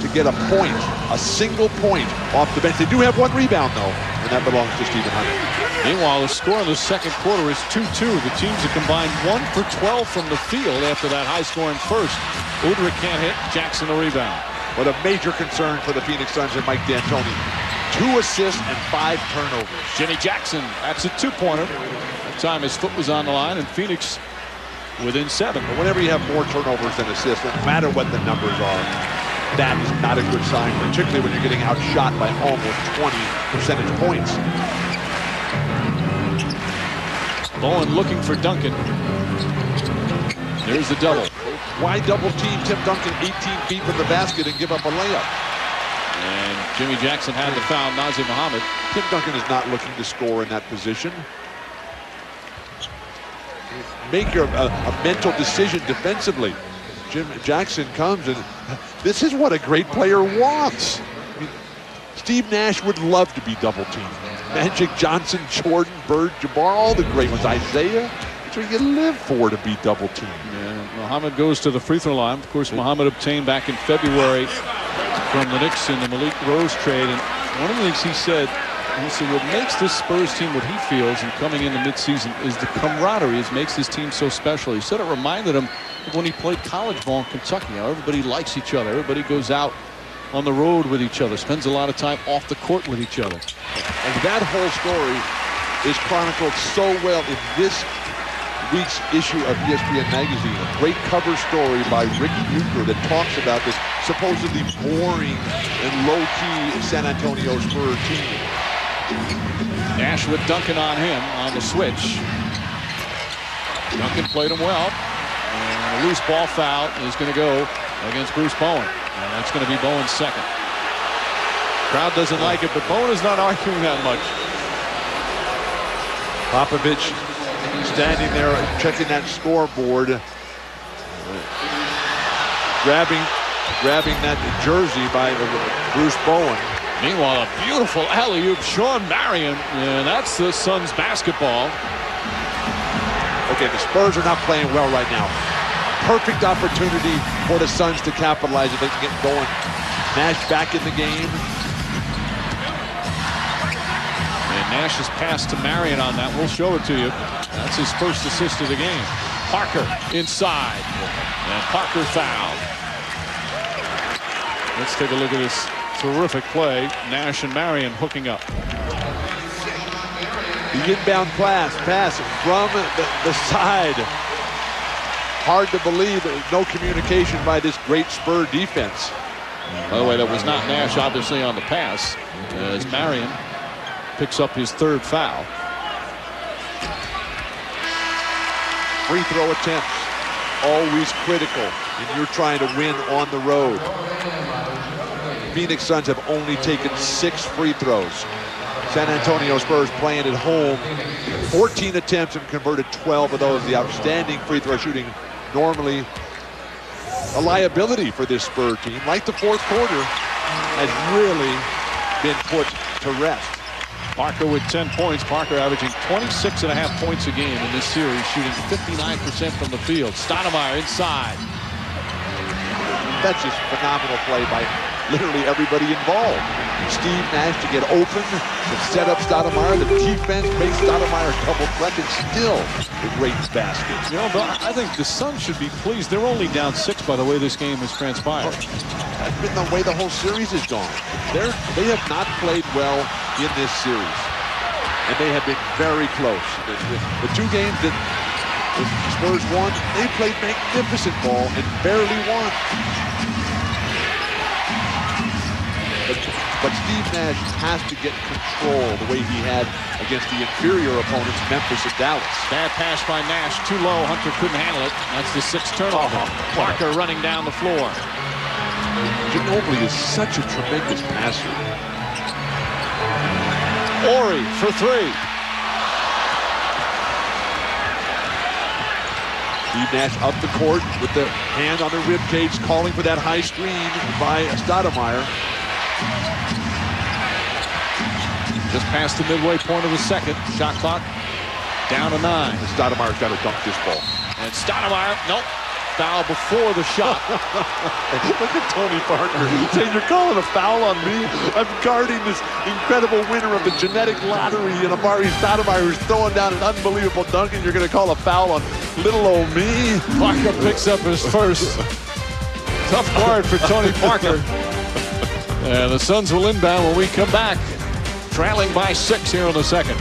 to get a point, a single point off the bench. They do have one rebound, though, and that belongs to Stephen Hunter. Meanwhile, the score in the second quarter is 2-2. The teams have combined 1 for 12 from the field after that high-scoring first. Udrih can't hit, Jackson the rebound. But a major concern for the Phoenix Suns and Mike D'Antoni. 2 assists and 5 turnovers. Jimmy Jackson, that's a two-pointer. That time his foot was on the line, and Phoenix within 7. But whenever you have more turnovers than assists, no matter what the numbers are, that is not a good sign, particularly when you're getting outshot by almost 20 percentage points. Bowen looking for Duncan. There's the double. Why double team Tim Duncan 18 feet from the basket and give up a layup? And Jimmy Jackson had to foul Nazr Mohammed. Tim Duncan is not looking to score in that position. Make a mental decision defensively. Jim Jackson comes, and this is what a great player wants. I mean, Steve Nash would love to be double teamed. Magic Johnson, Jordan, Bird, Jabbar, all the great ones. Isaiah, that's what you live for, to be double teamed. Yeah, Mohammed goes to the free throw line. Of course, Mohammed obtained back in February from the Knicks in the Malik Rose trade. And one of the things he said what makes this Spurs team what he feels and coming into midseason is the camaraderie. It makes this team so special. He said it reminded him of when he played college ball in Kentucky. You know, everybody likes each other. Everybody goes out on the road with each other, spends a lot of time off the court with each other. And that whole story is chronicled so well in this week's issue of ESPN Magazine. A great cover story by Ricky Euchre that talks about this supposedly boring and low-key San Antonio Spurs team. Nash with Duncan on him on the switch. Duncan played him well. And a loose ball foul is going to go against Bruce Bowen. And that's going to be Bowen's second. Crowd doesn't like it, but Bowen is not arguing that much. Popovich standing there checking that scoreboard. Grabbing that jersey by Bruce Bowen. Meanwhile, a beautiful alley-oop, Sean Marion, and that's the Suns basketball. Okay, the Spurs are not playing well right now. Perfect opportunity for the Suns to capitalize if they can get going. Nash back in the game. And Nash's pass to Marion on that. We'll show it to you. That's his first assist of the game. Parker inside. And Parker fouled. Let's take a look at this terrific play. Nash and Marion hooking up. The inbound pass from the side. Hard to believe no communication by this great Spur defense. By the way, that was not Nash obviously on the pass, as Marion picks up his third foul. Free throw attempts, always critical, and you're trying to win on the road. Phoenix Suns have only taken 6 free throws. San Antonio Spurs playing at home, 14 attempts and converted 12 of those. The outstanding free throw shooting, normally a liability for this Spur team. Like the fourth quarter, has really been put to rest. Parker with 10 points. Parker averaging 26.5 points a game in this series, shooting 59% from the field. Stoudemire inside. That's just phenomenal play by literally everybody involved. Steve Nash to get open, to set up Stoudemire. The defense makes Stoudemire double threat, and still a great basket. You know, but I think the Suns should be pleased. They're only down 6 by the way this game has transpired. That's been the way the whole series has gone. They have not played well in this series, and they have been very close. The 2 games that the Spurs won, they played magnificent ball and barely won. But Steve Nash has to get control the way he had against the inferior opponents, Memphis and Dallas. Bad pass by Nash, too low. Hunter couldn't handle it. That's the 6th turnover. Parker running down the floor. Ginobili is such a tremendous passer. Ori for three. Steve Nash up the court with the hand on the rib cage, calling for that high screen by Stoudemire. Just past the midway point of the second. Shot clock down to 9. Stoudemire's got to dunk this ball. And Stoudemire, nope. Foul before the shot. Look at Tony Parker saying, you're calling a foul on me? I'm guarding this incredible winner of the genetic lottery in Amari Stoudemire, who's throwing down an unbelievable dunk, and you're going to call a foul on little old me? Parker picks up his first. Tough guard for Tony Parker. And the Suns will inbound when we come back. Trailing by 6 here in the second.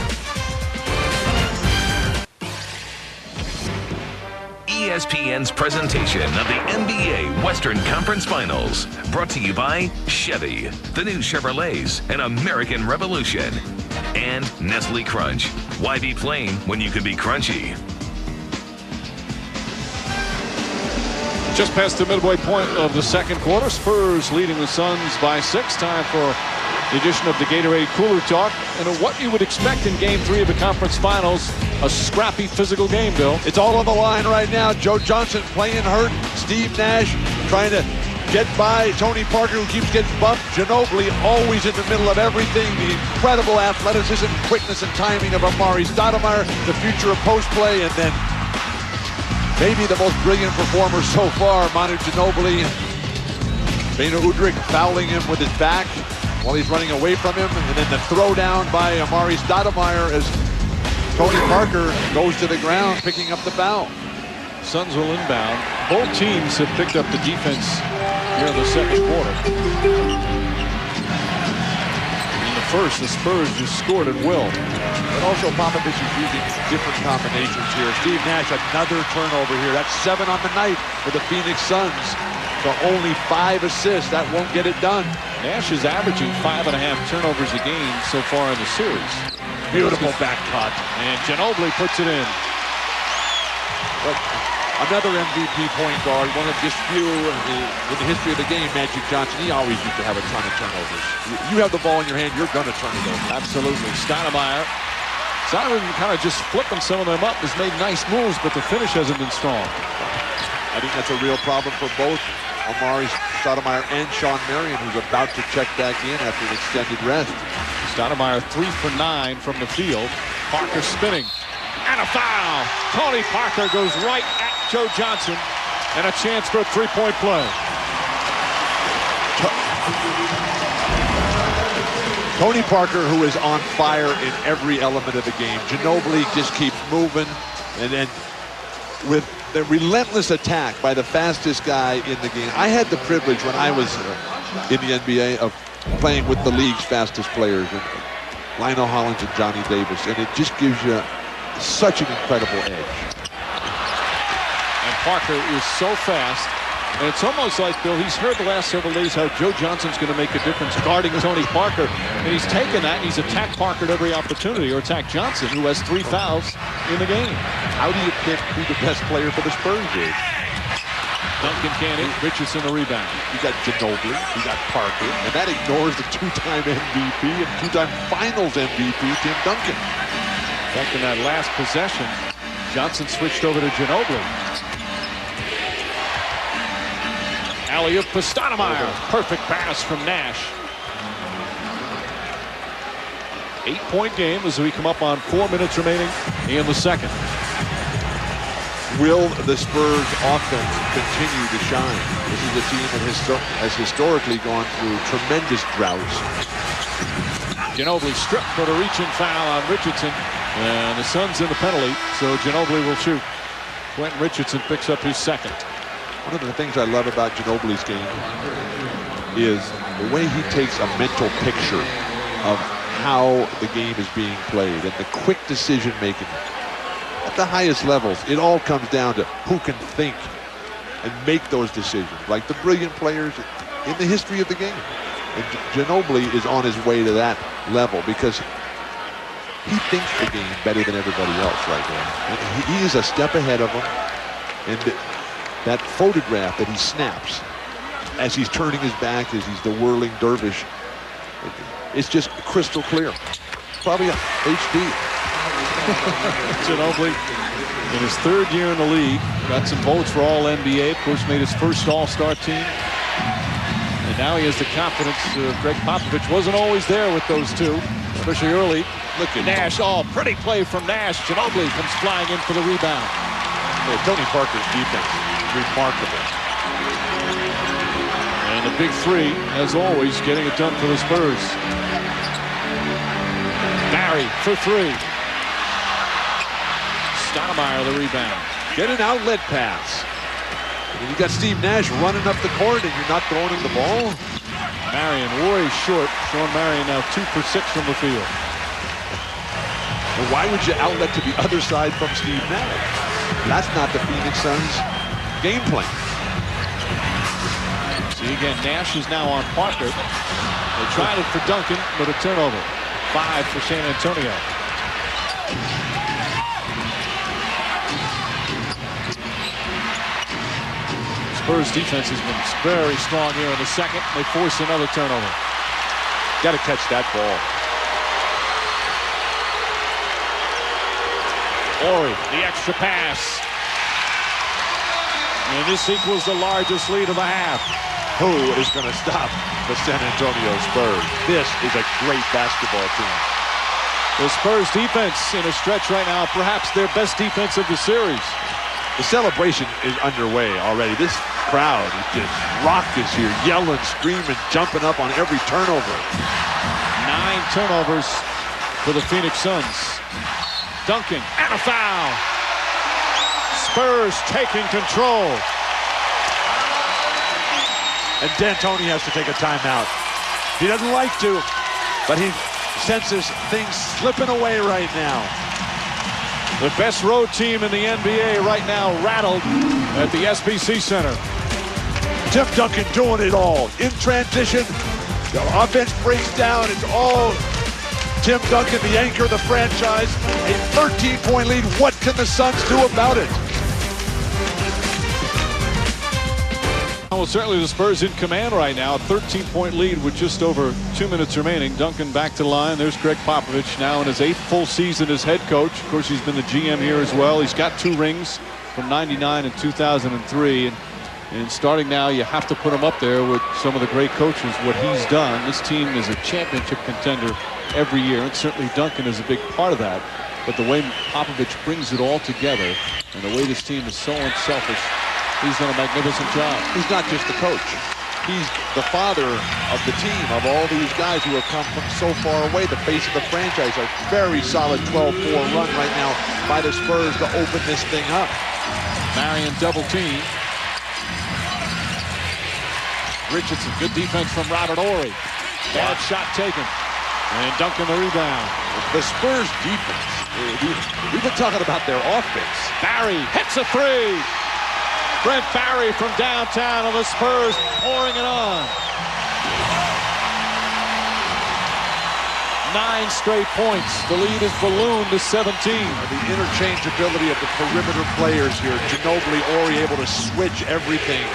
ESPN's presentation of the NBA Western Conference Finals, brought to you by Chevy, the new Chevrolets, an American revolution, and Nestle Crunch. Why be plain when you can be crunchy? Just past the midway point of the second quarter, Spurs leading the Suns by 6. Time for the edition of the Gatorade Cooler Talk, and what you would expect in Game 3 of the conference finals, a scrappy physical game, Bill. It's all on the line right now. Joe Johnson playing hurt. Steve Nash trying to get by Tony Parker, who keeps getting bumped. Ginobili always in the middle of everything. The incredible athleticism, quickness, and timing of Amari Stoudemire, the future of post play, and then maybe the most brilliant performer so far, Manu Ginobili. Beno Udrih fouling him with his back while he's running away from him, and then the throwdown by Amari Stoudemire as Tony Parker goes to the ground, picking up the foul. Suns will inbound. Both teams have picked up the defense here in the second quarter. In the first, the Spurs just scored at will. But also Popovich is using different combinations here. Steve Nash, another turnover here. That's 7 on the night for the Phoenix Suns. So only 5 assists. That won't get it done. Nash is averaging 5.5 turnovers a game so far in the series. Beautiful back cut. And Ginobili puts it in. But another MVP point guard, one of just few in the history of the game, Magic Johnson. He always used to have a ton of turnovers. You have the ball in your hand, you're going to turn it over. Absolutely. Stoudemire kind of just flipping some of them up, has made nice moves, but the finish hasn't been strong. I think that's a real problem for both Amari Stoudemire and Sean Marion, who's about to check back in after an extended rest. Stoudemire 3 for 9 from the field. Parker spinning. And a foul. Tony Parker goes right at Joe Johnson. And a chance for a three-point play. Tony Parker, who is on fire in every element of the game. Ginobili just keeps moving. And then with the relentless attack by the fastest guy in the game. I had the privilege when I was in the NBA of playing with the league's fastest players, Lionel Hollins and Johnny Davis, and it just gives you such an incredible edge. And Parker is so fast, and it's almost like, Bill, he's heard the last several days how Joe Johnson's going to make a difference guarding Tony Parker, and he's taken that and he's attacked Parker at every opportunity, or attacked Johnson, who has 3 fouls in the game. How do you pick who the best player for the Spurs is? Duncan can't hit. Richardson the rebound. You got Ginobili, you got Parker, and that ignores the 2-time MVP and 2-time Finals MVP, Tim Duncan. In fact, in that last possession, Johnson switched over to Ginobili. Alley-oop for Stoudemire. Perfect pass from Nash. 8-point game as we come up on 4 minutes remaining in the second. Will the Spurs offense continue to shine? This is a team that has historically gone through tremendous droughts. Ginobili stripped for the reaching foul on Richardson. And the Suns in the penalty, so Ginobili will shoot. Quentin Richardson picks up his second. One of the things I love about Ginobili's game is the way he takes a mental picture of how the game is being played and the quick decision making. At the highest levels, it all comes down to who can think and make those decisions, like the brilliant players in the history of the game. And Ginobili is on his way to that level because he thinks the game better than everybody else right now. And he is a step ahead of them. And that photograph that he snaps as he's turning his back, as he's the whirling dervish. It's just crystal clear. Probably a HD. Ginobili, in his third year in the league, got some votes for All-NBA. Of course, made his first All-Star team. And now he has the confidence. Greg Popovich wasn't always there with those two, especially early. Look at Nash. Oh, pretty play from Nash. Ginobili comes flying in for the rebound. Yeah, Tony Parker's defense is remarkable. And the big three, as always, getting it done for the Spurs. Barry for three. Stoudemire the rebound. Get an outlet pass. And you got Steve Nash running up the court and you're not throwing him the ball. Marion, Roy short. Sean Marion now 2 for 6 from the field. Well, why would you outlet to the other side from Steve Nash? That's not the Phoenix Suns game plan. See again, Nash is now on Parker. They tried it for Duncan, but a turnover. 5 for San Antonio. Spurs defense has been very strong here in the second. They force another turnover. Got to catch that ball. Ori, the extra pass. And this equals the largest lead of the half. Who is going to stop the San Antonio Spurs? This is a great basketball team. The Spurs defense in a stretch right now, perhaps their best defense of the series. The celebration is underway already. This crowd is just raucous here, yelling, screaming, jumping up on every turnover. 9 turnovers for the Phoenix Suns. Duncan and a foul. Spurs taking control. And D'Antoni has to take a timeout. He doesn't like to, but he senses things slipping away right now. The best road team in the NBA right now rattled at the SBC Center. Tim Duncan doing it all. In transition, the offense breaks down. It's all Tim Duncan, the anchor of the franchise. A 13-point lead. What can the Suns do about it? Well, certainly the Spurs in command right now. A 13-point lead with just over 2 minutes remaining. Duncan back to the line. There's Greg Popovich now in his 8th full season as head coach. Of course, he's been the GM here as well. He's got 2 rings from '99 and 2003. And starting now, you have to put him up there with some of the great coaches. What he's done, this team is a championship contender every year. And certainly Duncan is a big part of that. But the way Popovich brings it all together and the way this team is so unselfish, he's done a magnificent job. He's not just the coach. He's the father of the team, of all these guys who have come from so far away. The face of the franchise. A very solid 12-4 run right now by the Spurs to open this thing up. Marion double team. Richardson, good defense from Robert Ori. Bad shot taken. And Duncan the rebound. The Spurs defense. We've been talking about their offense. Barry hits a three. Brent Barry from downtown, and the Spurs pouring it on. 9 straight points. The lead is ballooned to 17. The interchangeability of the perimeter players here. Ginobili, Ori able to switch everything.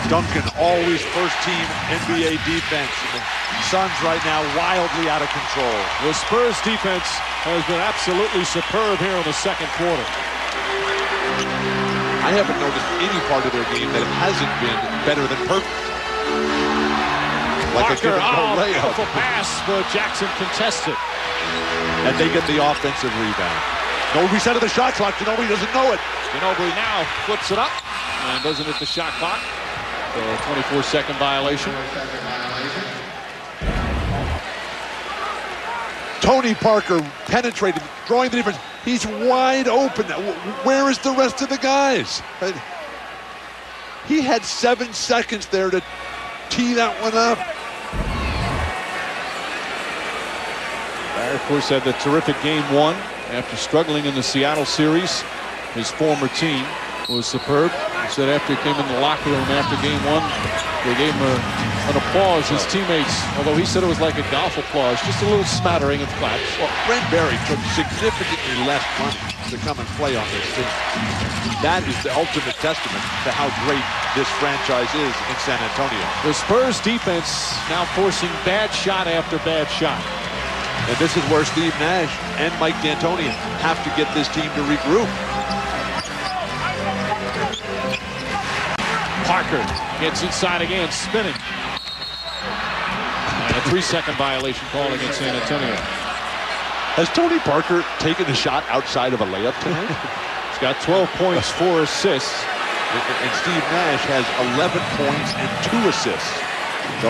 Duncan, always first-team NBA defense. And the Suns right now wildly out of control. The Spurs defense has been absolutely superb here in the second quarter. I haven't noticed any part of their game that hasn't been better than perfect. Like Parker, a layup. Beautiful pass, but Jackson contested. And they get the offensive rebound. No reset of the shot clock. Ginobili doesn't know it. Ginobili now flips it up and doesn't hit the shot clock. So a 24-second violation. Tony Parker penetrated, drawing the defense. He's wide open. Where is the rest of the guys? He had 7 seconds there to tee that one up. Barry, of course, had the terrific game 1 after struggling in the Seattle series. His former team was superb. He said after he came in the locker room after game 1, they gave him an applause. His teammates, although he said it was like a golf applause, just a little smattering of claps. Well, Brent Barry took significantly less money to come and play on this team. That is the ultimate testament to how great this franchise is in San Antonio. The Spurs defense now forcing bad shot after bad shot. And this is where Steve Nash and Mike D'Antoni have to get this team to regroup. Parker gets inside again, spinning. And a 3-second violation call against San Antonio. Has Tony Parker taken a shot outside of a layup tonight? He's got 12 points, 4 assists. And Steve Nash has 11 points and 2 assists. So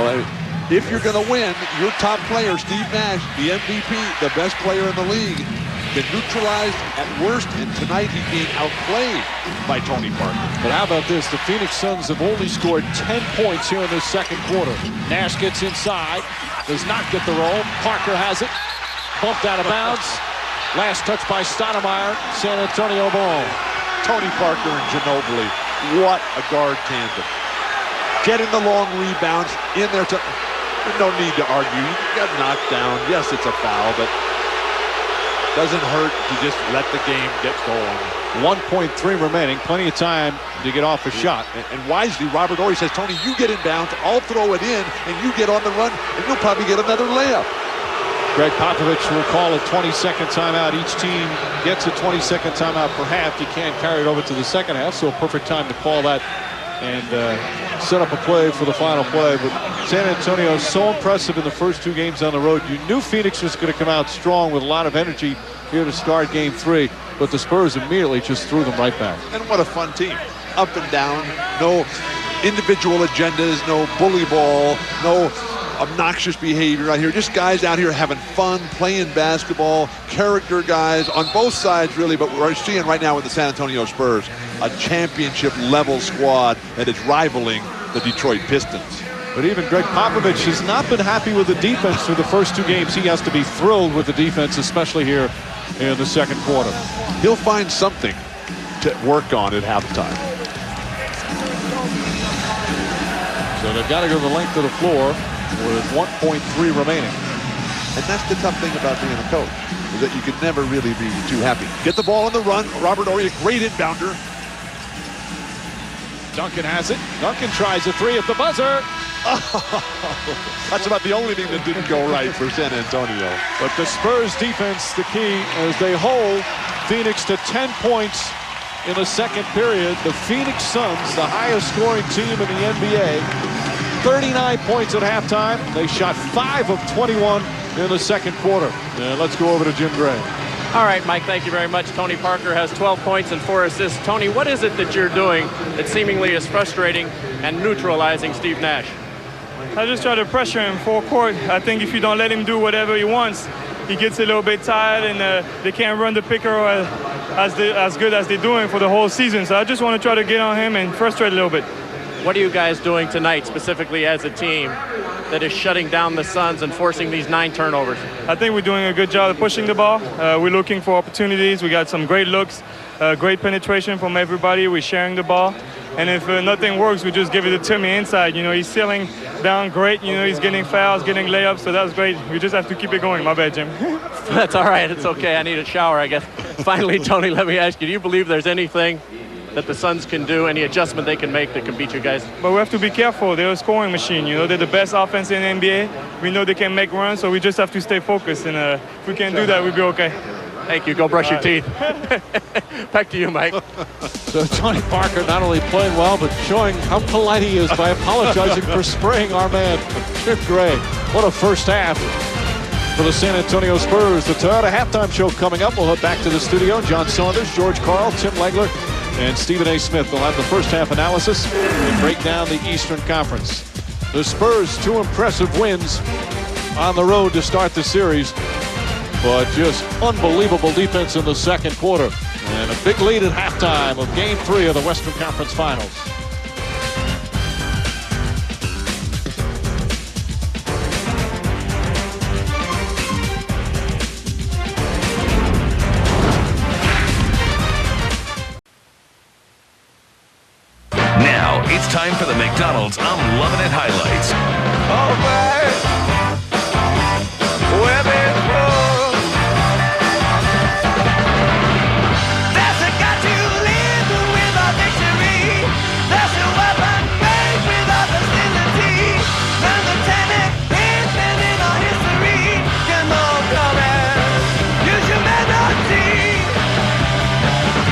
if you're going to win, your top player, Steve Nash, the MVP, the best player in the league, been neutralized at worst, and tonight he's being outplayed by Tony Parker. But how about this? The Phoenix Suns have only scored 10 points here in this second quarter. Nash gets inside, does not get the roll. Parker has it, bumped out of bounds. Last touch by Stoudemire, San Antonio ball. Tony Parker and Ginobili, what a guard tandem. Getting the long rebounds in there. There's no need to argue. You got knocked down. Yes, it's a foul, but doesn't hurt to just let the game get going. 1.3 remaining, plenty of time to get off a shot. And wisely, Robert Horry says, Tony, you get inbounds, I'll throw it in, and you get on the run, and you'll probably get another layup. Greg Popovich will call a 20-second timeout. Each team gets a 20-second timeout per half. You can't carry it over to the second half, so a perfect time to call that and set up a play for the final play. But San Antonio is so impressive in the first 2 games on the road. You knew Phoenix was going to come out strong with a lot of energy here to start game 3, but the Spurs immediately just threw them right back. And what a fun team. Up and down, no individual agendas, no bully ball, no obnoxious behavior out here. Just guys out here having fun, playing basketball, character guys on both sides, really. But we're seeing right now with the San Antonio Spurs a championship-level squad that is rivaling the Detroit Pistons. But even Greg Popovich has not been happy with the defense through the first 2 games. He has to be thrilled with the defense, especially here in the second quarter. He'll find something to work on at halftime. So they've got to go the length of the floor with 1.3 remaining. And that's the tough thing about being a coach, is that you can never really be too happy. Get the ball on the run. Robert Horry, a great inbounder. Duncan has it. Duncan tries a 3 at the buzzer. Oh, that's about the only thing that didn't go right for San Antonio. But the Spurs defense, the key, as they hold Phoenix to 10 points in the second period. The Phoenix Suns, the highest scoring team in the NBA, 39 points at halftime. They shot 5 of 21 in the second quarter. And let's go over to Jim Gray. All right, Mike, thank you very much. Tony Parker has 12 points and 4 assists. Tony, what is it that you're doing that seemingly is frustrating and neutralizing Steve Nash? I just try to pressure him full court. I think if you don't let him do whatever he wants, he gets a little bit tired, and they can't run the pick and roll as good as they're doing for the whole season. So I just want to try to get on him and frustrate a little bit. What are you guys doing tonight, specifically as a team, that is shutting down the Suns and forcing these 9 turnovers? I think we're doing a good job of pushing the ball. We're looking for opportunities. We got some great looks, great penetration from everybody. We're sharing the ball. And if nothing works, we just give it to Timmy inside. You know, he's sealing down great. You know, he's getting fouls, getting layups, so that's great. We just have to keep it going. My bad, Jim. That's all right. It's okay. I need a shower, I guess. Finally, Tony, let me ask you, do you believe there's anything that the Suns can do, any adjustment they can make that can beat you guys? But we have to be careful. They're a scoring machine. You know, they're the best offense in the NBA. We know they can make runs, so we just have to stay focused. And if we can do that, we'll be okay. Thank you. Go brush your teeth. Back to you, Mike. So Tony Parker not only playing well, but showing how polite he is by apologizing for spraying our man, Jim Gray. What a first half for the San Antonio Spurs. The Toyota halftime show coming up. We'll head back to the studio. John Saunders, George Karl, Tim Legler, and Stephen A. Smith. They'll have the first half analysis and break down the Eastern Conference. The Spurs, 2 impressive wins on the road to start the series, but just unbelievable defense in the second quarter. And a big lead at halftime of Game 3 of the Western Conference Finals. McDonald's I'm Loving It highlights.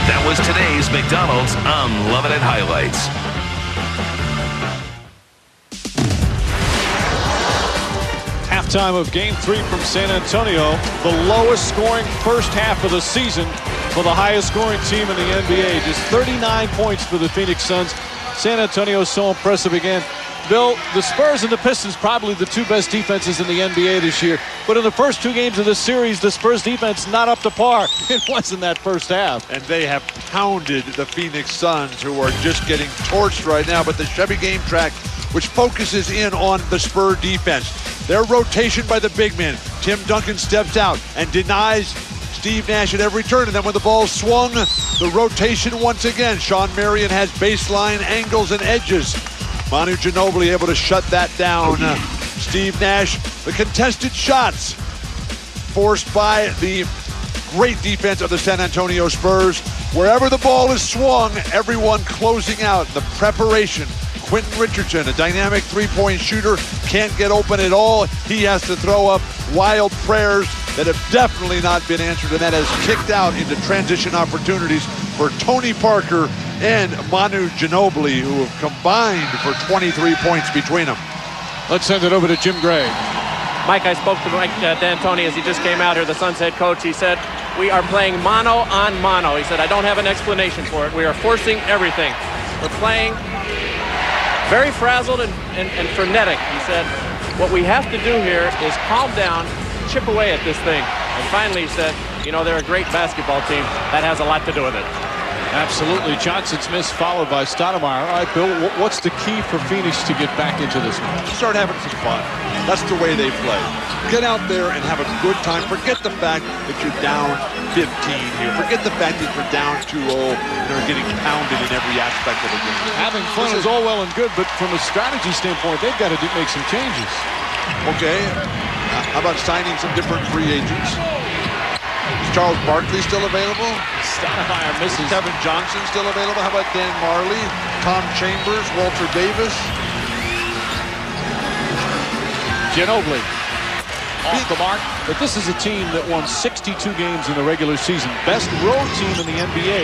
That was today's McDonald's I'm Loving It highlights. Halftime of Game 3 from San Antonio. The lowest scoring first half of the season for the highest scoring team in the NBA. Just 39 points for the Phoenix Suns. San Antonio is so impressive again. Bill, the Spurs and the Pistons probably the two best defenses in the NBA this year. But in the first two games of the series, the Spurs defense not up to par. It wasn't that first half. And they have pounded the Phoenix Suns, who are just getting torched right now. But the Chevy Game Track, which focuses in on the Spur defense. Their rotation by the big men. Tim Duncan steps out and denies Steve Nash at every turn. And then when the ball swung, the rotation once again. Sean Marion has baseline angles and edges. Manu Ginobili able to shut that down. Steve Nash, the contested shots forced by the great defense of the San Antonio Spurs. Wherever the ball is swung, everyone closing out. The preparation. Quentin Richardson, a dynamic three-point shooter, can't get open at all. He has to throw up wild prayers that have definitely not been answered, and that has kicked out into transition opportunities for Tony Parker and Manu Ginobili, who have combined for 23 points between them. Let's send it over to Jim Gray. Mike, I spoke to Mike D'Antoni as he just came out here, the Suns head coach. He said, we are playing mano on mano. He said, I don't have an explanation for it. We are forcing everything. We're playing very frazzled and frenetic. He said, what we have to do here is calm down, chip away at this thing. And finally he said, you know, they're a great basketball team. That has a lot to do with it. Absolutely. Johnson's miss followed by Stoudemire. All right, Bill, what's the key for Phoenix to get back into this match? Start having some fun. That's the way they play. Get out there and have a good time. Forget the fact that you're down 15 here. Forget the fact that you're down 2-0 and are getting pounded in every aspect of the game. Having fun is all well and good, but from a strategy standpoint, they've got to make some changes. Okay. How about signing some different free agents? Is Charles Barkley still available? Stoudemire misses. Kevin Johnson still available? How about Dan Marley, Tom Chambers, Walter Davis? Ginobili off the mark, but this is a team that won 62 games in the regular season. Best road team in the NBA.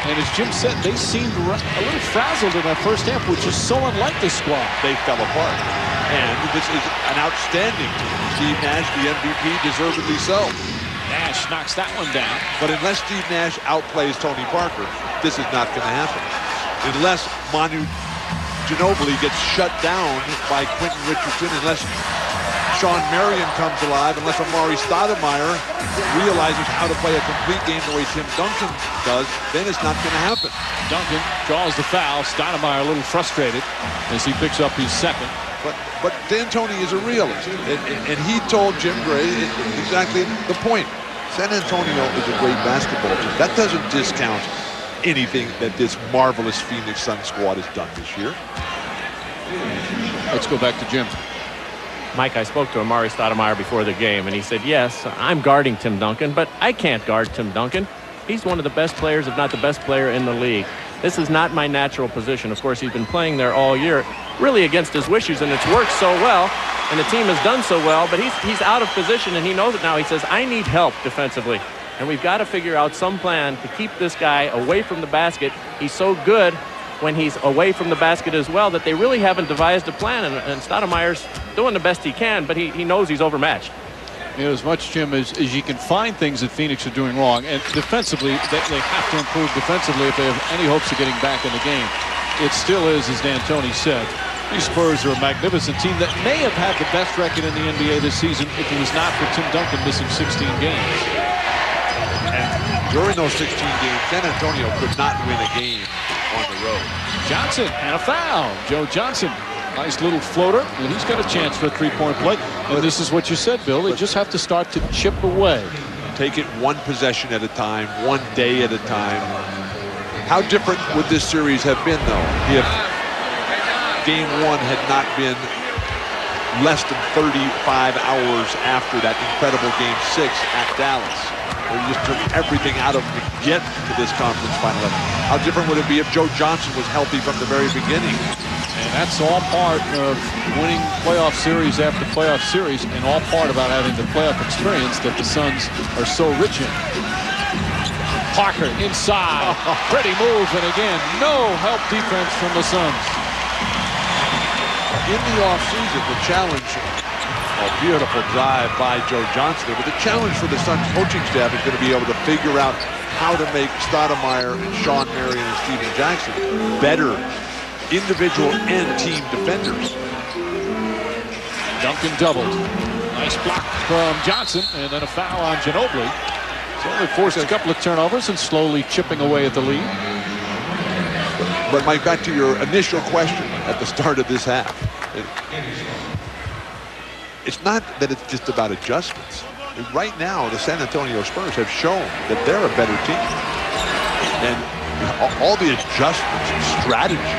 And as Jim said, they seemed a little frazzled in that first half, which is so unlike this squad. They fell apart. And this is an outstanding team. Steve Nash, the MVP, deservedly so. Nash knocks that one down. But unless Steve Nash outplays Tony Parker, this is not going to happen. Unless Manu Ginobili gets shut down by Quentin Richardson, unless Sean Marion comes alive, unless Amari Stoudemire realizes how to play a complete game the way Tim Duncan does, then it's not going to happen. Duncan draws the foul. Stoudemire a little frustrated as he picks up his second. But D'Antoni is a realist, and he told Jim Gray exactly the point. San Antonio is a great basketball team. That doesn't discount anything that this marvelous Phoenix Suns squad has done this year. Let's go back to Jim. Mike, I spoke to Amari Stoudemire before the game, and he said, yes, I'm guarding Tim Duncan, but I can't guard Tim Duncan. He's one of the best players, if not the best player in the league. This is not my natural position. Of course, he's been playing there all year, really against his wishes, and it's worked so well, and the team has done so well, but he's out of position, and he knows it now. He says, I need help defensively, and we've got to figure out some plan to keep this guy away from the basket. He's so good when he's away from the basket as well that they really haven't devised a plan, and Stoudemire's doing the best he can, but he knows he's overmatched. You know, as much, Jim, as you can find things that Phoenix are doing wrong, and defensively, they have to improve defensively if they have any hopes of getting back in the game. It still is, as D'Antoni said, these Spurs are a magnificent team that may have had the best record in the NBA this season if it was not for Tim Duncan missing 16 games. And during those 16 games, San Antonio could not win a game on the road. Johnson and a foul. Joe Johnson, nice little floater, and he's got a chance for a three-point play. And this is what you said, Bill. They just have to start to chip away. Take it one possession at a time, one day at a time. How different would this series have been, though, if Game 1 had not been less than 35 hours after that incredible Game 6 at Dallas. They just took everything out of them to get to this conference final. How different would it be if Joe Johnson was healthy from the very beginning? And that's all part of winning playoff series after playoff series, and all part about having the playoff experience that the Suns are so rich in. Parker inside. Pretty move, and again, no help defense from the Suns. In the offseason, the challenge, a beautiful drive by Joe Johnson, but the challenge for the Suns coaching staff is going to be able to figure out how to make Stoudemire and Sean Marion and Steven Jackson better individual and team defenders. Duncan doubled. Nice block from Johnson, and then a foul on Ginobili. He's only forced a couple of turnovers and slowly chipping away at the lead. But Mike, back to your initial question at the start of this half. It's not that it's just about adjustments. Right now, the San Antonio Spurs have shown that they're a better team. And all the adjustments, strategy,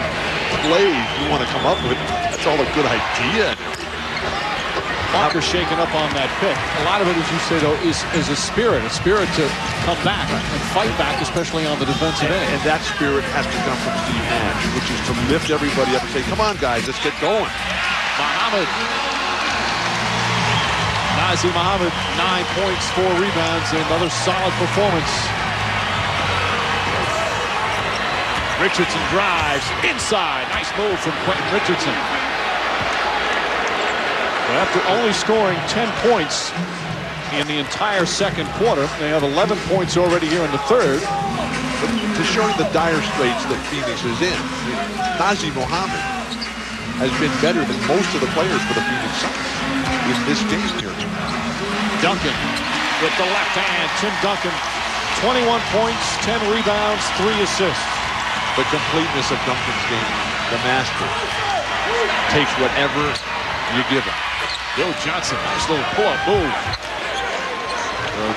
plays you want to come up with, that's all a good idea. Parker shaking up on that pick. A lot of it, as you say, though, is a spirit to come back and fight back, especially on the defensive end. And that spirit has to come from Steve Nash, which is to lift everybody up and say, come on, guys, let's get going. Muhammad. Nazr Muhammad, 9 points, 4 rebounds, and another solid performance. Richardson drives inside. Nice move from Quentin Richardson. But after only scoring 10 points in the entire second quarter, they have 11 points already here in the third. But to show you the dire straits that Phoenix is in, Nazr Muhammad has been better than most of the players for the Phoenix Suns in this game here. Duncan with the left hand. Tim Duncan, 21 points, 10 rebounds, 3 assists. The completeness of Duncan's game, the master, takes whatever you give him. Joe Johnson, nice little pull-up move.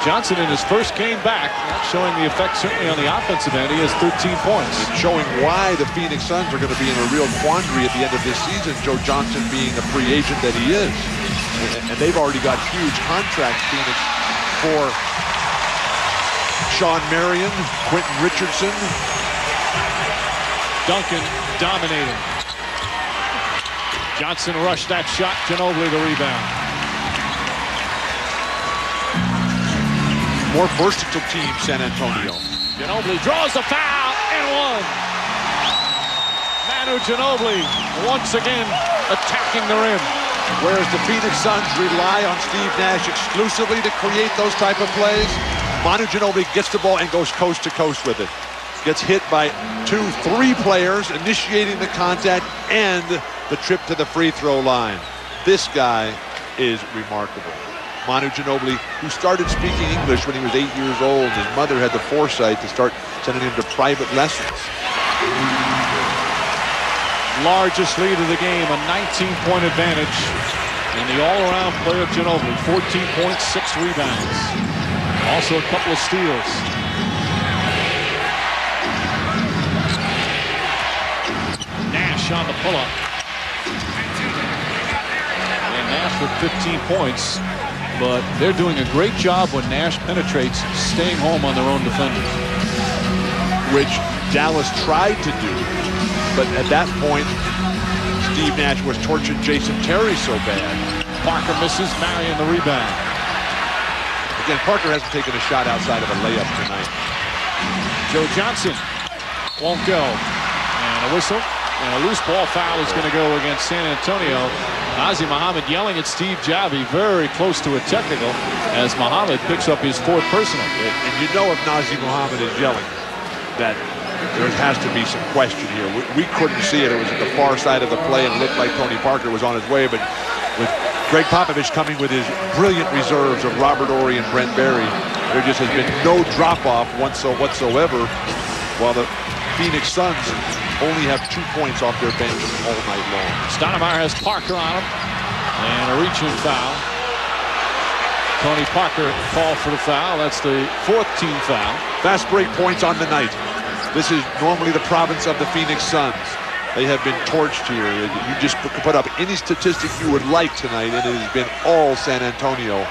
Johnson in his first game back, not showing the effect certainly on the offensive end. He has 13 points. It's showing why the Phoenix Suns are going to be in a real quandary at the end of this season, Joe Johnson being the free agent that he is. And they've already got huge contracts, Phoenix, for Sean Marion, Quentin Richardson. Duncan dominating. Johnson rushed that shot. Ginobili the rebound. More versatile team, San Antonio. Ginobili draws the foul and one. Manu Ginobili once again attacking the rim. Whereas the Phoenix Suns rely on Steve Nash exclusively to create those type of plays, Manu Ginobili gets the ball and goes coast to coast with it. Gets hit by 2-3 players, initiating the contact and the trip to the free throw line. This guy is remarkable. Manu Ginobili, who started speaking English when he was 8 years old. His mother had the foresight to start sending him to private lessons. Largest lead of the game, a 19-point advantage. And the all-around player Ginobili, 14 points, 6 rebounds. Also a couple of steals. Nash on the pull-up. And Nash with 15 points. But they're doing a great job when Nash penetrates, staying home on their own defenders. Which Dallas tried to do. But at that point, Steve Nash was torturing Jason Terry so bad. Parker misses, Marion the rebound. Again, Parker hasn't taken a shot outside of a layup tonight. Joe Johnson won't go. And a whistle. And a loose ball foul is going to go against San Antonio. Nazr Muhammad yelling at Steve Javie, very close to a technical, as Muhammad picks up his 4th personal. And you know if Nazr Muhammad is yelling that there has to be some question here. We couldn't see it. It was at the far side of the play and it looked like Tony Parker was on his way. But with Greg Popovich coming with his brilliant reserves of Robert Horry and Brent Barry, there just has been no drop-off whatsoever, while the Phoenix Suns only have 2 points off their bench all night long. Stoudemire has Parker on him. And a reaching foul. Tony Parker called for the foul. That's the 4th team foul. Fast break points on the night. This is normally the province of the Phoenix Suns. They have been torched here. You just put up any statistic you would like tonight, and it has been all San Antonio.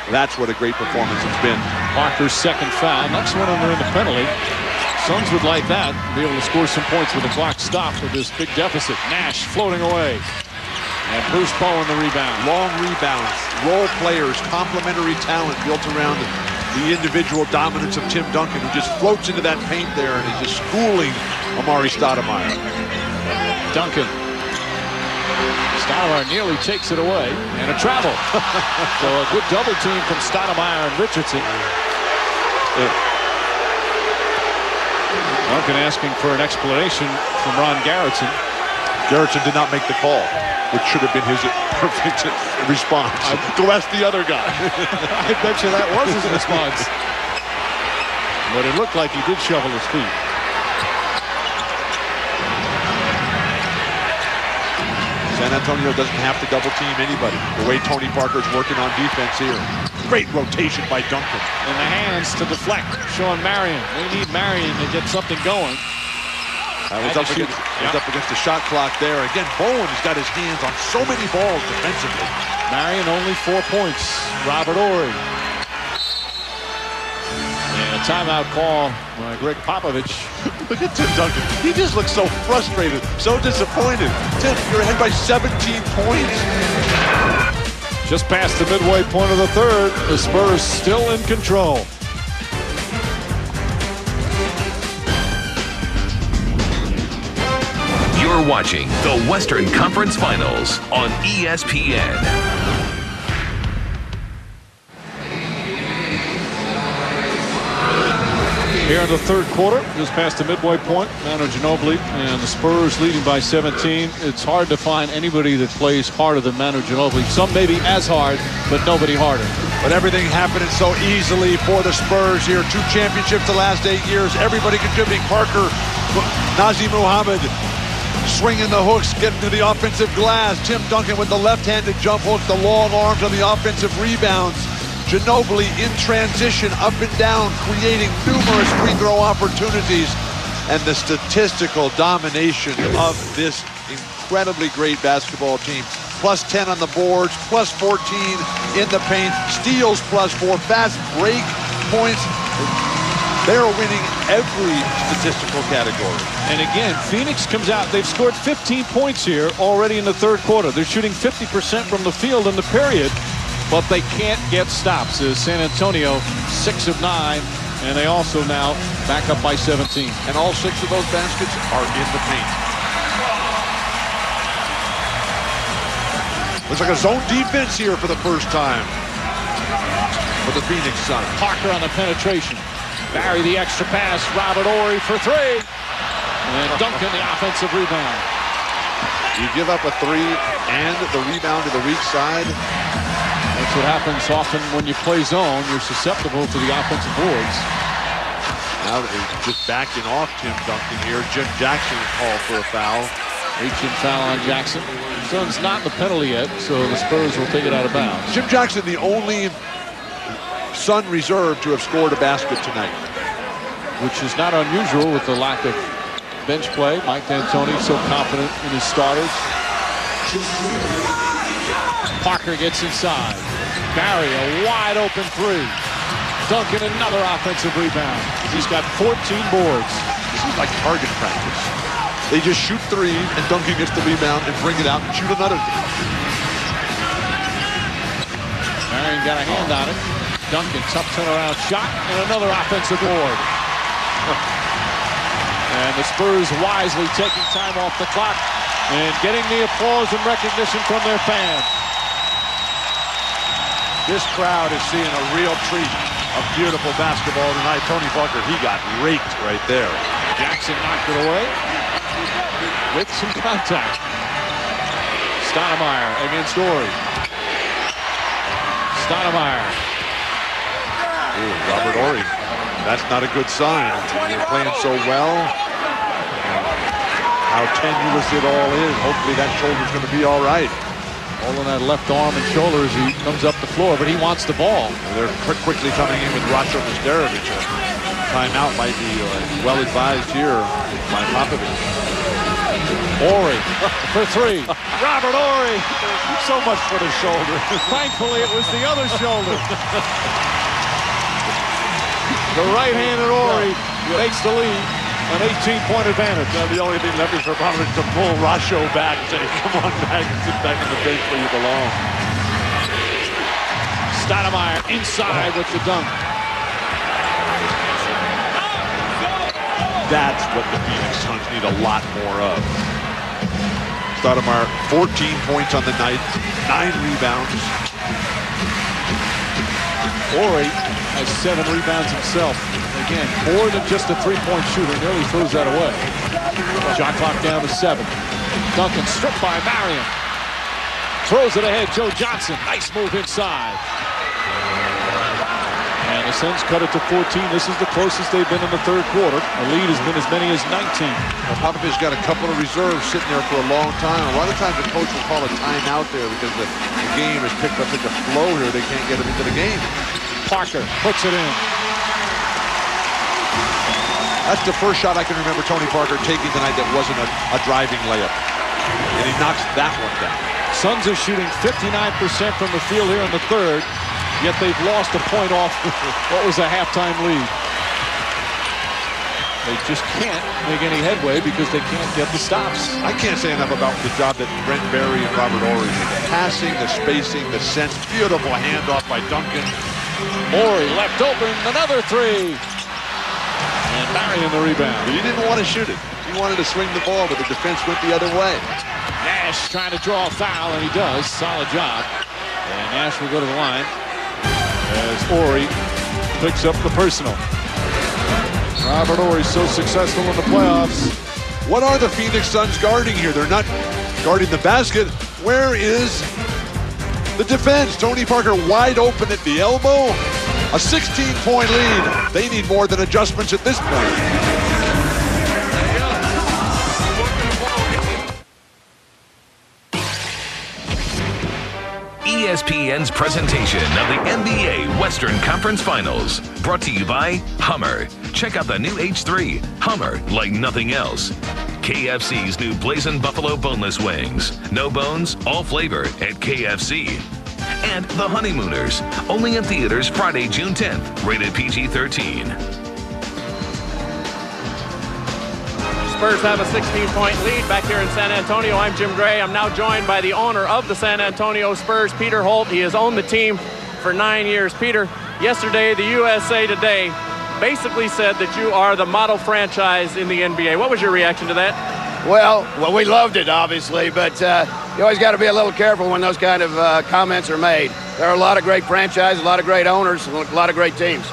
That's what a great performance it's been. Parker's second foul. Next one under in the penalty. Suns would like that. Be able to score some points with the clock stopped with this big deficit. Nash floating away. And Bruce Bowen the rebound. Long rebounds, role players, complementary talent built around the individual dominance of Tim Duncan, who just floats into that paint there and is just schooling Amari Stoudemire. Duncan. Stoudemire nearly takes it away, and a travel. So a good double team from Stoudemire and Richardson. Duncan asking for an explanation from Ron Garretson. Garretson did not make the call, which should have been his perfect response. Go ask the other guy. I bet you that was his response. But it looked like he did shovel his feet. San Antonio doesn't have to double team anybody. The way Tony Parker's working on defense here. Great rotation by Duncan. In the hands to deflect. Sean Marion. They need Marion to get something going. Was up against the shot clock there. Again, Bowen has got his hands on so many balls defensively. Marion only 4 points. Robert Ory. And a timeout call by Greg Popovich. Look at Tim Duncan. He just looks so frustrated, so disappointed. Tim, you're ahead by 17 points. Just past the midway point of the third, the Spurs still in control. You're watching the Western Conference Finals on ESPN. Here in the third quarter, just past the midway point, Manu Ginobili and the Spurs leading by 17. It's hard to find anybody that plays harder than Manu Ginobili. Some may be as hard, but nobody harder. But everything happening so easily for the Spurs here. 2 championships the last 8 years. Everybody contributing. Parker, Nazir Muhammad swinging the hooks, getting to the offensive glass. Tim Duncan with the left-handed jump hook, the long arms on the offensive rebounds. Ginobili in transition, up and down, creating numerous free throw opportunities. And the statistical domination of this incredibly great basketball team. Plus 10 on the boards, plus 14 in the paint, steals plus 4, fast break points. They're winning every statistical category. And again, Phoenix comes out. They've scored 15 points here already in the third quarter. They're shooting 50% from the field in the period, but they can't get stops. As San Antonio, 6 of 9, and they also now back up by 17. And all 6 of those baskets are in the paint. Looks like a zone defense here for the first time for the Phoenix Suns. Parker on the penetration. Barry the extra pass. Robert Ory for 3. And Duncan the offensive rebound. You give up a 3 and the rebound to the weak side. That's what happens often when you play zone. You're susceptible to the offensive boards. Now they're just backing off Tim Duncan here. Jim Jackson called for a foul. Reaching foul on Jackson. Suns not in the penalty yet, so the Spurs will take it out of bounds. Jim Jackson, the only Sun reserve to have scored a basket tonight, which is not unusual with the lack of bench play. Mike D'Antoni so confident in his starters. Parker gets inside. Barry a wide open 3. Duncan another offensive rebound. He's got 14 boards. This is like target practice. They just shoot 3 and Duncan gets the rebound and bring it out and shoot another. Marion got a hand on it. Duncan, tough turnaround shot, and another offensive board. And the Spurs wisely taking time off the clock and getting the applause and recognition from their fans. This crowd is seeing a real treat of beautiful basketball tonight. Tony Parker, he got raked right there. Jackson knocked it away with some contact. Stoudemire against Ory. Stoudemire. Ooh, Robert Ory. That's not a good sign. You're playing so well. How tenuous it all is. Hopefully that shoulder's going to be all right. All in that left arm and shoulder as he comes up the floor, but he wants the ball. And they're quickly coming in with Ratko Nesterovic. Timeout might be well advised here by Popovich. Horry for three. Robert Horry. So much for the shoulder. Thankfully, it was the other shoulder. The right-handed Horry takes the lead. An 18-point advantage. The only thing left is for Robert to pull Rasho back and say, come on back and sit back in the bench where you belong. Stoudemire inside with the dunk. That's what the Phoenix Suns need a lot more of. Stoudemire, 14 points on the night, 9 rebounds. Horry has 7 rebounds himself. Again, more than just a three-point shooter. Nearly throws that away. Shot clock down to 7. Duncan stripped by Marion. Throws it ahead. Joe Johnson. Nice move inside. And the Suns cut it to 14. This is the closest they've been in the third quarter. The lead has been as many as 19. Well, Popovich's got a couple of reserves sitting there for a long time. A lot of times the coach will call a timeout there because the game has picked up such a flow here they can't get them into the game. Parker puts it in. That's the first shot I can remember Tony Parker taking tonight that wasn't a driving layup. And he knocks that one down. Suns are shooting 59% from the field here in the third, yet they've lost a point off what was a halftime lead. They just can't make any headway because they can't get the stops. I can't say enough about the job that Brent Berry and Robert Horry did. The passing, the spacing, the sense. Beautiful handoff by Duncan. Horry left open, another three. And Marion the rebound. He didn't want to shoot it. He wanted to swing the ball, but the defense went the other way. Nash trying to draw a foul, and he does. Solid job. And Nash will go to the line as Horry picks up the personal. Robert Horry so successful in the playoffs. What are the Phoenix Suns guarding here? They're not guarding the basket. Where is the defense? Tony Parker wide open at the elbow. A 16-point lead. They need more than adjustments at this point. ESPN's presentation of the NBA Western Conference Finals. Brought to you by Hummer. Check out the new H3. Hummer, like nothing else. KFC's new Blazing Buffalo Boneless Wings. No bones, all flavor at KFC. And The Honeymooners. Only in theaters Friday, June 10th. Rated PG-13. Spurs have a 16-point lead back here in San Antonio. I'm Jim Gray. I'm now joined by the owner of the San Antonio Spurs, Peter Holt. He has owned the team for 9 years. Peter, yesterday the USA Today basically said that you are the model franchise in the NBA. What was your reaction to that? Well, we loved it, obviously, but you always got to be a little careful when those kind of comments are made. There are a lot of great franchises, a lot of great owners, a lot of great teams.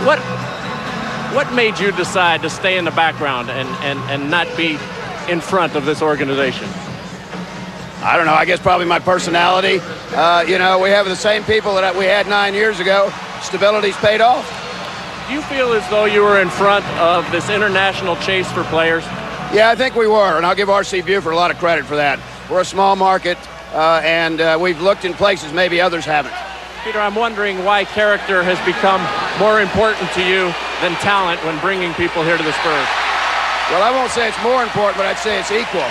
What made you decide to stay in the background and not be in front of this organization? I don't know. I guess probably my personality. You know, we have the same people that we had 9 years ago. Stability's paid off. Do you feel as though you were in front of this international chase for players? Yeah, I think we were, and I'll give RC Buford a lot of credit for that. We're a small market, and we've looked in places maybe others haven't. Peter, I'm wondering why character has become more important to you than talent when bringing people here to the Spurs. Well, I won't say it's more important, but I'd say it's equal.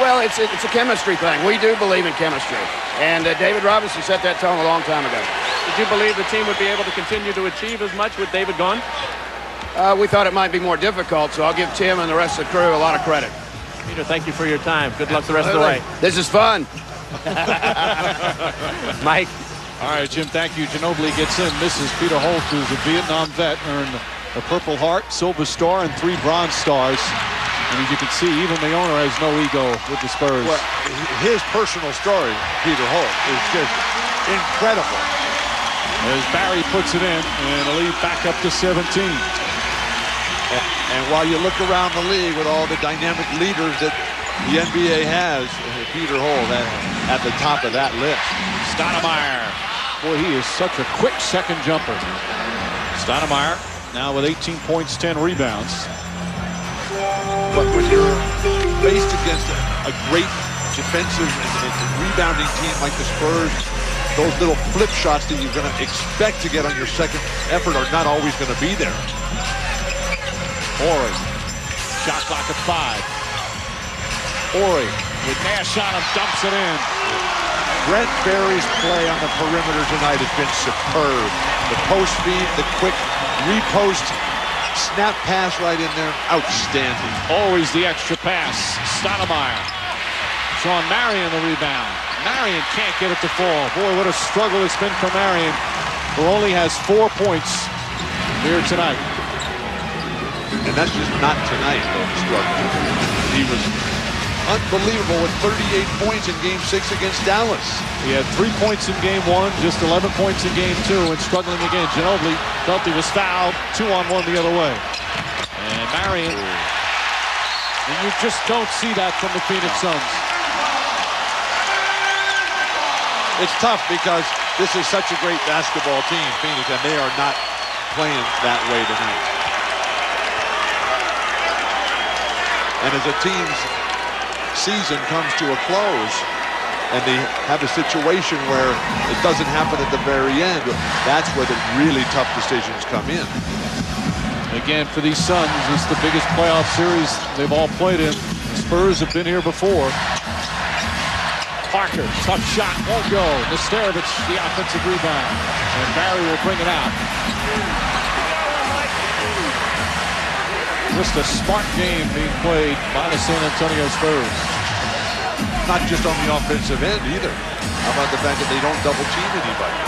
Well, it's a chemistry thing. We do believe in chemistry. And David Robinson set that tone a long time ago. Did you believe the team would be able to continue to achieve as much with David gone? We thought it might be more difficult, so I'll give Tim and the rest of the crew a lot of credit. Peter, thank you for your time. Good luck the rest of the way. This is fun. Mike. All right, Jim, thank you. Ginobili gets in. Mrs. Peter Holt, who's a Vietnam vet, earned a Purple Heart, Silver Star, and 3 Bronze Stars. And as you can see, even the owner has no ego with the Spurs. Well, his personal story, Peter Holt, is just incredible. As Barry puts it in, and the lead back up to 17. And while you look around the league with all the dynamic leaders that the NBA has, Peter Holt at the top of that list. Stoudemire. Boy, he is such a quick second jumper. Stoudemire now with 18 points, 10 rebounds. But when you're faced against a great defensive and rebounding team like the Spurs, those little flip shots that you're going to expect to get on your second effort are not always going to be there. Horry. Shot clock at 5. Ori with Nash on him, dumps it in. Brent Berry's play on the perimeter tonight has been superb. The post feed, the quick repost, snap pass right in there, outstanding. Always the extra pass. Stoudemire. Sean Marion the rebound. Marion can't get it to fall. Boy, what a struggle it's been for Marion, who only has 4 points here tonight. And that's just not tonight, though, the struggle. He was unbelievable with 38 points in Game 6 against Dallas. He had 3 points in Game 1, just 11 points in Game 2, and struggling again. Ginobili felt he was fouled, 2-on-1 the other way. And Marion, and you just don't see that from the Phoenix Suns. It's tough because this is such a great basketball team, Phoenix, and they are not playing that way tonight. And as a team's season comes to a close and they have a situation where it doesn't happen at the very end, that's where the really tough decisions come in. Again, for these Suns, it's the biggest playoff series they've all played in. The Spurs have been here before. Parker, tough shot, won't go. Nesterovic, the offensive rebound. And Barry will bring it out. Just a smart game being played by the San Antonio Spurs. Not just on the offensive end either. How about the fact that they don't double team anybody,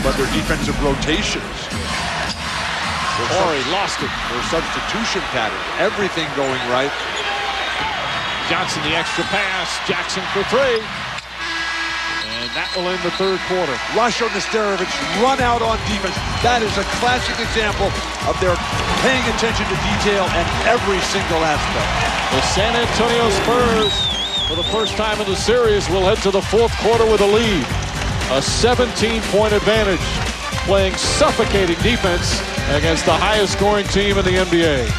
but their defensive rotations. Ori lost it. Their substitution pattern, everything going right. Johnson the extra pass. Jackson for three. And that will end the third quarter. Rush on Nesterovic, run out on defense. That is a classic example of their paying attention to detail at every single aspect. The San Antonio Spurs, for the first time in the series, will head to the fourth quarter with a lead. A 17-point advantage, playing suffocating defense against the highest scoring team in the NBA.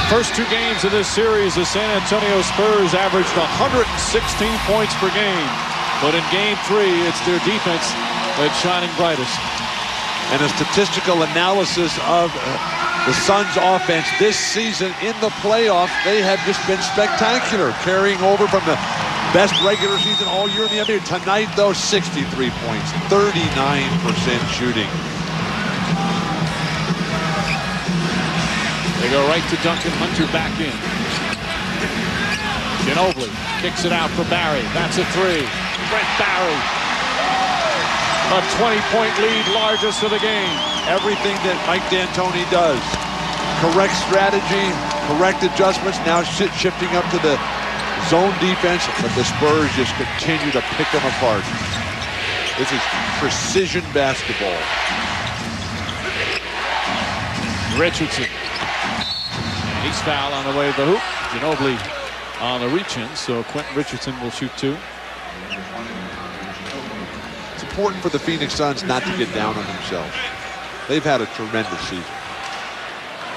First two games of this series, the San Antonio Spurs averaged 116 points per game. But in Game 3, it's their defense that's shining brightest. And a statistical analysis of the Suns' offense this season in the playoffs, they have just been spectacular, carrying over from the best regular season all year in the NBA. Tonight, though, 63 points, 39% shooting. They go right to Duncan, Hunter back in. Ginobili kicks it out for Barry. That's a three. Brent Barry. A 20-point lead, largest of the game. Everything that Mike D'Antoni does. Correct strategy, correct adjustments, now shifting up to the zone defense, but the Spurs just continue to pick them apart. This is precision basketball. Richardson. He's fouled on the way to the hoop. Ginobili on the reach-in, so Quentin Richardson will shoot two. It's important for the Phoenix Suns not to get down on themselves. They've had a tremendous season.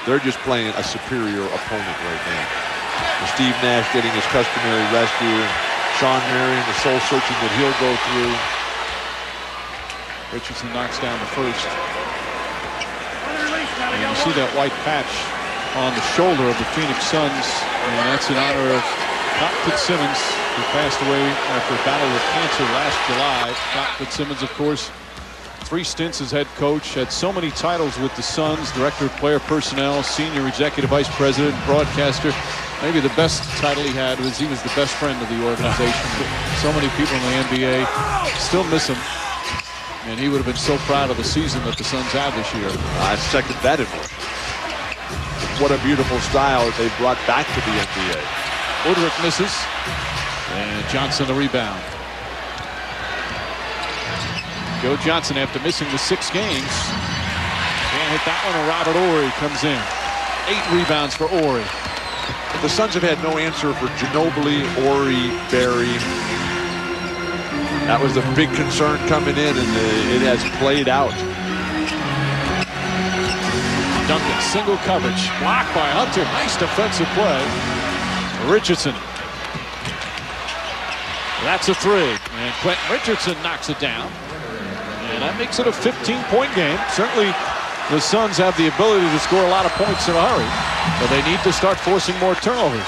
They're just playing a superior opponent right now. With Steve Nash getting his customary rest here. Sean Marion, the soul searching that he'll go through. Richardson knocks down the first. And you see that white patch on the shoulder of the Phoenix Suns, and that's in honor of Doc Fitzsimmons, who passed away after a battle with cancer last July. Doc Fitzsimmons, of course, 3 stints as head coach, had so many titles with the Suns, director of player personnel, senior executive vice president, broadcaster. Maybe the best title he had was he was the best friend of the organization. So many people in the NBA still miss him, and he would have been so proud of the season that the Suns had this year. I second that emotion. What a beautiful style that they've brought back to the NBA. Woodrick misses, and Johnson the rebound. Joe Johnson, after missing the 6 games, can't hit that one, and Robert Horry comes in. 8 rebounds for Horry. The Suns have had no answer for Ginobili, Horry, Barry. That was a big concern coming in, and it has played out. Duncan, single coverage, blocked by Hunter. Nice defensive play. Richardson. That's a 3, and Quentin Richardson knocks it down. And that makes it a 15-point game. Certainly, the Suns have the ability to score a lot of points in a hurry, but they need to start forcing more turnovers.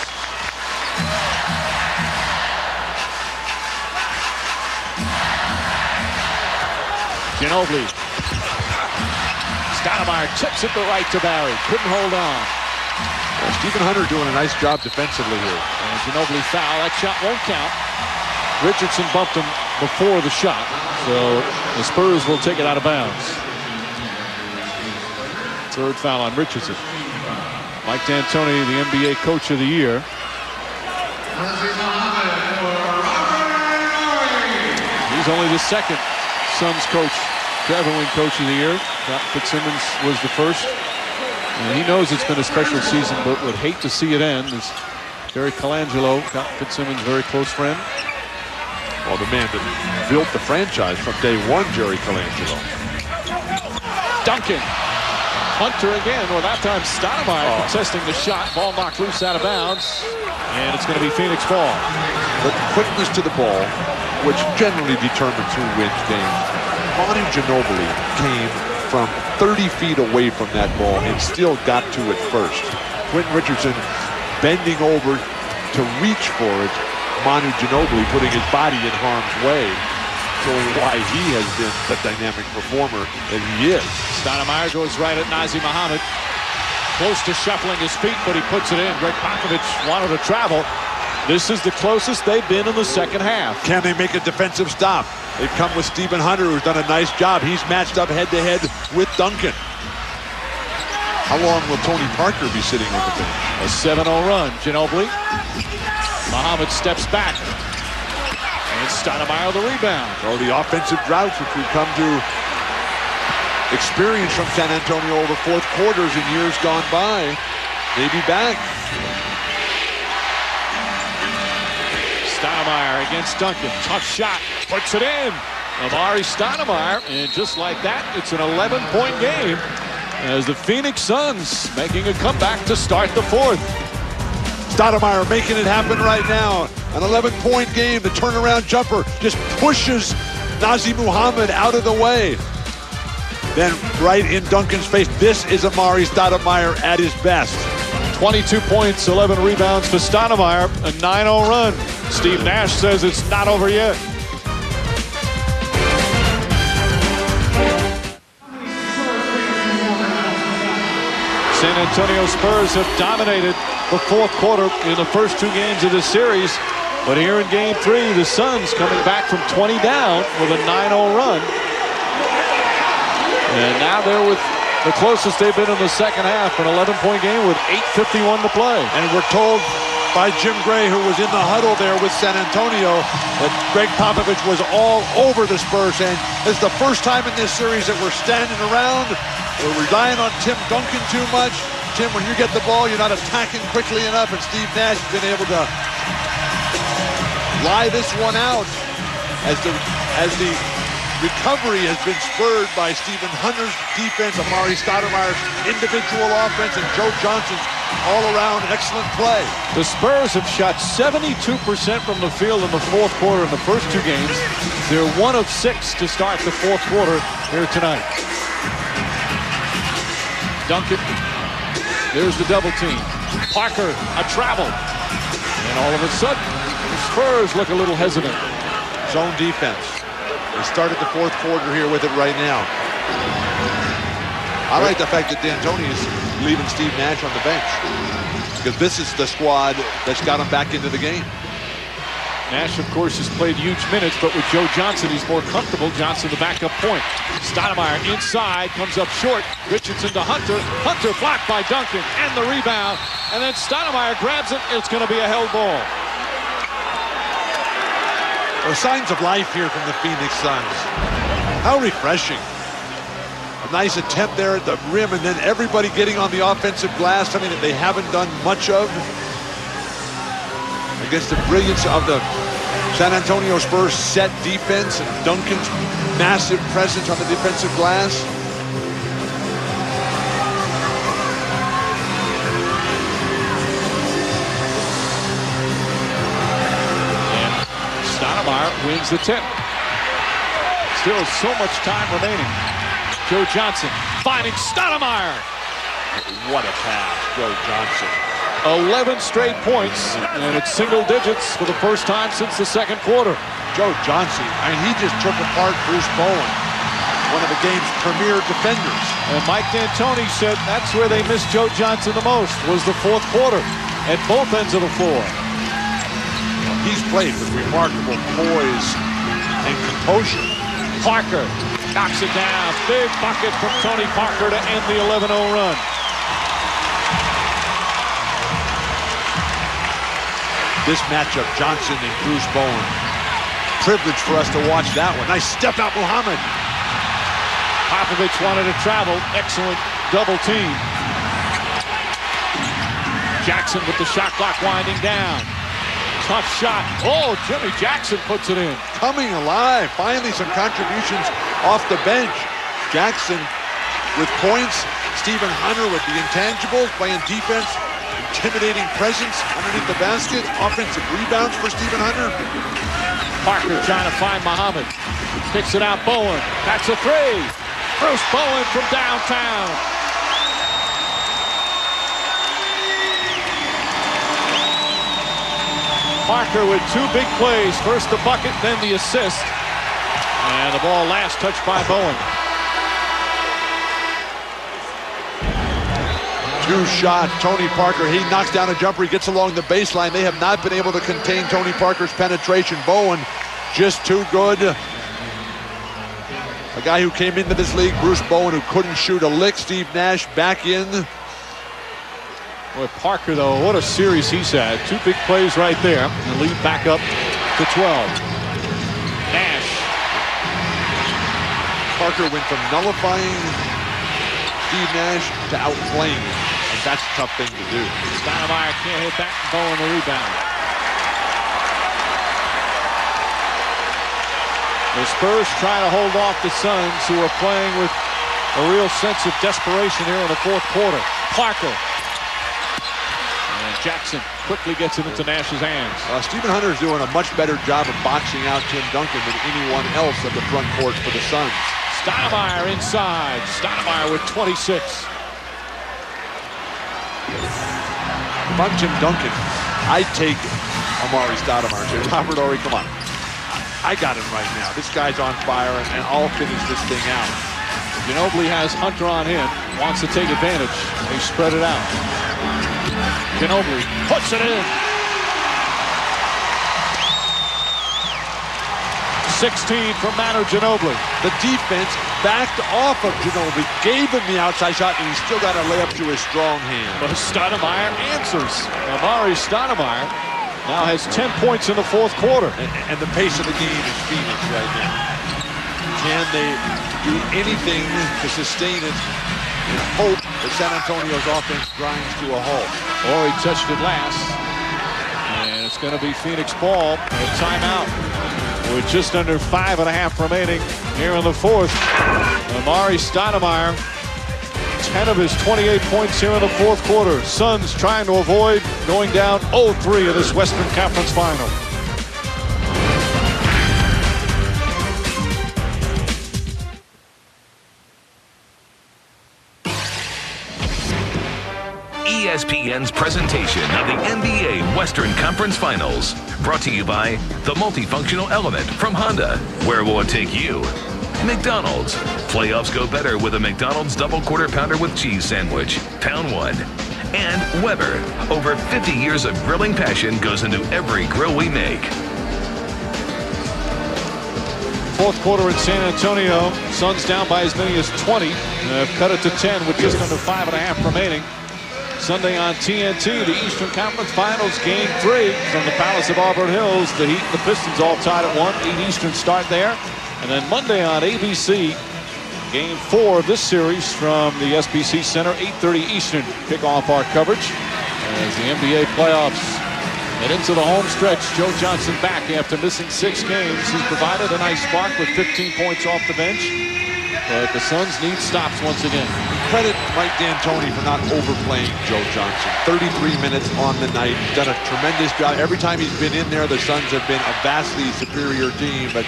Ginobili. Stoudemire chips it to right to Barry. Couldn't hold on. Stephen Hunter doing a nice job defensively here. And Ginobili foul. That shot won't count. Richardson bumped him before the shot, so the Spurs will take it out of bounds. 3rd foul on Richardson. Mike D'Antoni, the NBA Coach of the Year. He's only the 2nd Suns coach to ever win Coach of the Year. Fitzsimmons was the first. And he knows it's been a special season, but would hate to see it end. As Jerry Colangelo, Fitzsimmons' very close friend. Well, the man that built the franchise from day one, Jerry Colangelo. Duncan. Hunter again. Well, that time Stoudemire contesting the shot. Ball knocked loose out of bounds. And it's going to be Phoenix ball. The quickness to the ball, which generally determines who wins games. Manu Ginobili came from 30 feet away from that ball and still got to it first. Quentin Richardson bending over to reach for it. Manu Ginobili putting his body in harm's way, showing why he has been the dynamic performer that he is. Stoudemire goes right at Nazr Mohammed. Close to shuffling his feet, but he puts it in. Greg Popovich wanted to travel. This is the closest they've been in the second half. Can they make a defensive stop? They've come with Stephen Hunter, who's done a nice job. He's matched up head-to-head with Duncan. How long will Tony Parker be sitting on the bench? A 7-0 run. Ginobili. Mohammed steps back. And Stoudemire the rebound. Oh, the offensive droughts which we've come to experience from San Antonio over 4th quarters in years gone by may be back. Stoudemire against Duncan. Tough shot. Puts it in. Amari Stoudemire. And just like that, it's an 11-point game as the Phoenix Suns making a comeback to start the 4th. Stoudemire making it happen right now. An 11-point game. The turnaround jumper just pushes Nazr Mohammed out of the way. Then right in Duncan's face. This is Amari Stoudemire at his best. 22 points, 11 rebounds for Stoudemire. A 9-0 run. Steve Nash says it's not over yet. San Antonio Spurs have dominated the 4th quarter in the first 2 games of this series. But here in Game 3, the Suns coming back from 20 down with a 9-0 run. And now they're with the closest they've been in the second half, an 11-point game with 8:51 to play. And we're told by Jim Gray, who was in the huddle there with San Antonio, that Greg Popovich was all over the Spurs, saying this is the first time in this series that we're standing around. We're relying on Tim Duncan too much. Tim, when you get the ball, you're not attacking quickly enough, and Steve Nash has been able to lie this one out as the recovery has been spurred by Stephen Hunter's defense, Amari Stoudemire's individual offense, and Joe Johnson's all-around excellent play. The Spurs have shot 72% from the field in the 4th quarter in the first 2 games. They're 1 of 6 to start the 4th quarter here tonight. Duncan, there's the double team. Parker, a travel. And all of a sudden, the Spurs look a little hesitant. Zone defense. They started the 4th quarter here with it right now. I like the fact that D'Antoni is leaving Steve Nash on the bench, because this is the squad that's got him back into the game. Nash, of course, has played huge minutes, but with Joe Johnson, he's more comfortable. Johnson, the backup point. Stoudemire inside, comes up short. Richardson to Hunter. Hunter blocked by Duncan, and the rebound. And then Stoudemire grabs it. It's going to be a held ball. Well, signs of life here from the Phoenix Suns. How refreshing. I nice attempt there at the rim, and then everybody getting on the offensive glass, something that they haven't done much of against the brilliance of the San Antonio Spurs set defense and Duncan's massive presence on the defensive glass. And Stoudemire wins the tip. Still so much time remaining. Joe Johnson finding Stoudemire. What a pass, Joe Johnson. 11 straight points, and it's single digits for the first time since the second quarter. Joe Johnson, I mean, he just took apart Bruce Bowen, one of the game's premier defenders. And Mike D'Antoni said that's where they missed Joe Johnson the most, was the fourth quarter at both ends of the floor. He's played with remarkable poise and composure. Parker knocks it down. Big bucket from Tony Parker to end the 11-0 run. This matchup, Johnson and Bruce Bowen. Privilege for us to watch that one. Nice step out, Muhammad. Popovich wanted to travel. Excellent double team. Jackson with the shot clock winding down. Tough shot. Oh, Jimmy Jackson puts it in. Coming alive. Finally some contributions off the bench. Jackson with points. Stephen Hunter with the intangibles, playing defense. Intimidating presence underneath the basket. Offensive rebounds for Stephen Hunter. Parker trying to find Muhammad. Kicks it out, Bowen. That's a three. Bruce Bowen from downtown. Parker with two big plays. First the bucket, then the assist. And the ball last touched by Bowen. Two shot, Tony Parker, he knocks down a jumper, he gets along the baseline. They have not been able to contain Tony Parker's penetration. Bowen, just too good. A guy who came into this league, Bruce Bowen, who couldn't shoot a lick. Steve Nash back in. Boy, Parker, though, what a series he's had. Two big plays right there, and lead back up to 12. Nash. Parker went from nullifying Steve Nash to outplaying him. And that's a tough thing to do. Stoudemire can't hit back and Bowen the rebound. The Spurs try to hold off the Suns, who are playing with a real sense of desperation here in the fourth quarter. Parker. And Jackson quickly gets it into Nash's hands. Stephen Hunter is doing a much better job of boxing out Tim Duncan than anyone else at the front court for the Suns. Stoudemire inside. Stoudemire with 26. If I'm Tim Duncan, I'd take Amari Stoudemire. Say, Robert Horry, come on. I got him right now. This guy's on fire, and I'll finish this thing out. Ginobili has Hunter on him. Wants to take advantage. They spread it out. Ginobili puts it in. 16 from Manu Ginobili. The defense backed off of Ginobili, gave him the outside shot, and he still got a layup through his strong hand. But Stoudemire answers. Amari Stoudemire now has 10 points in the fourth quarter. And the pace of the game is Phoenix right now. Can they do anything to sustain it and hope that San Antonio's offense grinds to a halt? Horry touched it last. And it's going to be Phoenix ball. A timeout. With just under 5.5 remaining here in the fourth. Amari Stoudemire, 10 of his 28 points here in the fourth quarter. Suns trying to avoid going down 0-3 in this Western Conference Final. ESPN's presentation of the NBA Western Conference Finals. Brought to you by the multifunctional element from Honda. Where will it take you? McDonald's. Playoffs go better with a McDonald's double quarter pounder with cheese sandwich. Pound one. And Weber. Over 50 years of grilling passion goes into every grill we make. Fourth quarter in San Antonio. Suns down by as many as 20. They've cut it to 10 with just under 5.5 remaining. Sunday on TNT, the Eastern Conference Finals, Game 3 from the Palace of Auburn Hills. The Heat and the Pistons all tied at 1. 8 Eastern start there. And then Monday on ABC, Game 4 of this series from the SBC Center, 8:30 Eastern. Kick off our coverage as the NBA playoffs head into the home stretch. Joe Johnson back after missing 6 games. He's provided a nice spark with 15 points off the bench. But the Suns need stops once again. Credit Mike D'Antoni for not overplaying Joe Johnson. 33 minutes on the night. He's done a tremendous job. Every time he's been in there, the Suns have been a vastly superior team. But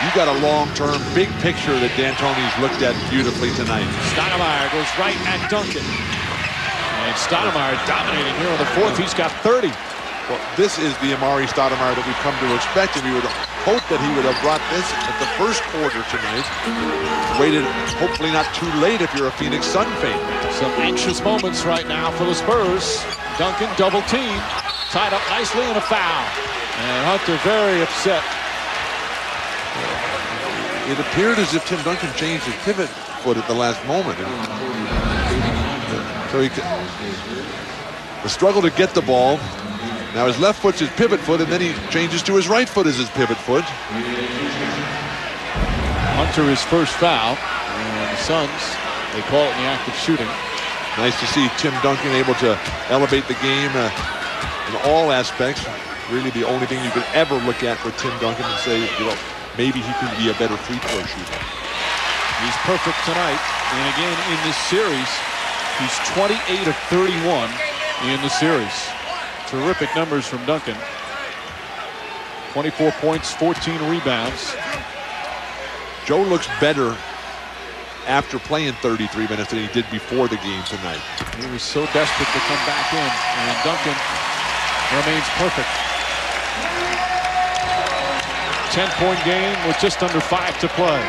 you got a long-term, big picture that D'Antoni's looked at beautifully tonight. Stoudemire goes right at Duncan. And Stoudemire dominating here on the 4th. He's got 30. Well, this is the Amari Stoudemire that we've come to expect, and we would hope that he would have brought this at the first quarter tonight. Waited, hopefully not too late if you're a Phoenix Sun fan. Some anxious moments right now for the Spurs. Duncan double team, tied up nicely in a foul. And Hunter very upset. It appeared as if Tim Duncan changed his pivot foot at the last moment. So the struggle to get the ball. Now his left foot's his pivot foot, and then he changes to his right foot as his pivot foot. Hunter his first foul, and the Suns, they call it in the act of shooting. Nice to see Tim Duncan able to elevate the game in all aspects. Really the only thing you could ever look at for Tim Duncan and say, you know, maybe he can be a better free throw shooter. He's perfect tonight, and again in this series, he's 28 of 31 in the series. Terrific numbers from Duncan. 24 points, 14 rebounds. Joe looks better after playing 33 minutes than he did before the game tonight. He was so desperate to come back in, and Duncan remains perfect. 10-point game with just under 5 to play.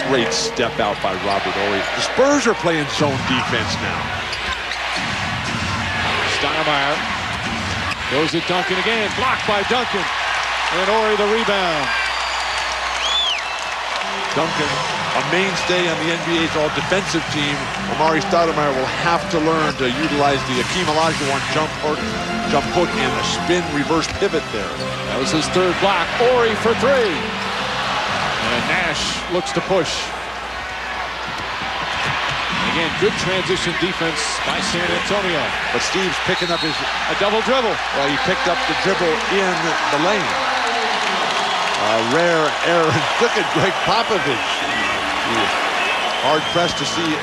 Great step out by Robert Horry. The Spurs are playing zone defense now. Stoudemire goes at Duncan again, blocked by Duncan. And Horry the rebound. Duncan, a mainstay on the NBA's all-defensive team. Amari Stoudemire will have to learn to utilize the Hakeem Olajuwon jump hook and a spin reverse pivot there. That was his 3rd block. Horry for 3. And Nash looks to push. Again, good transition defense by San Antonio. But Steve's picking up a double dribble. Well, he picked up the dribble in the lane. A rare error. Look at Greg Popovich. Hard pressed to see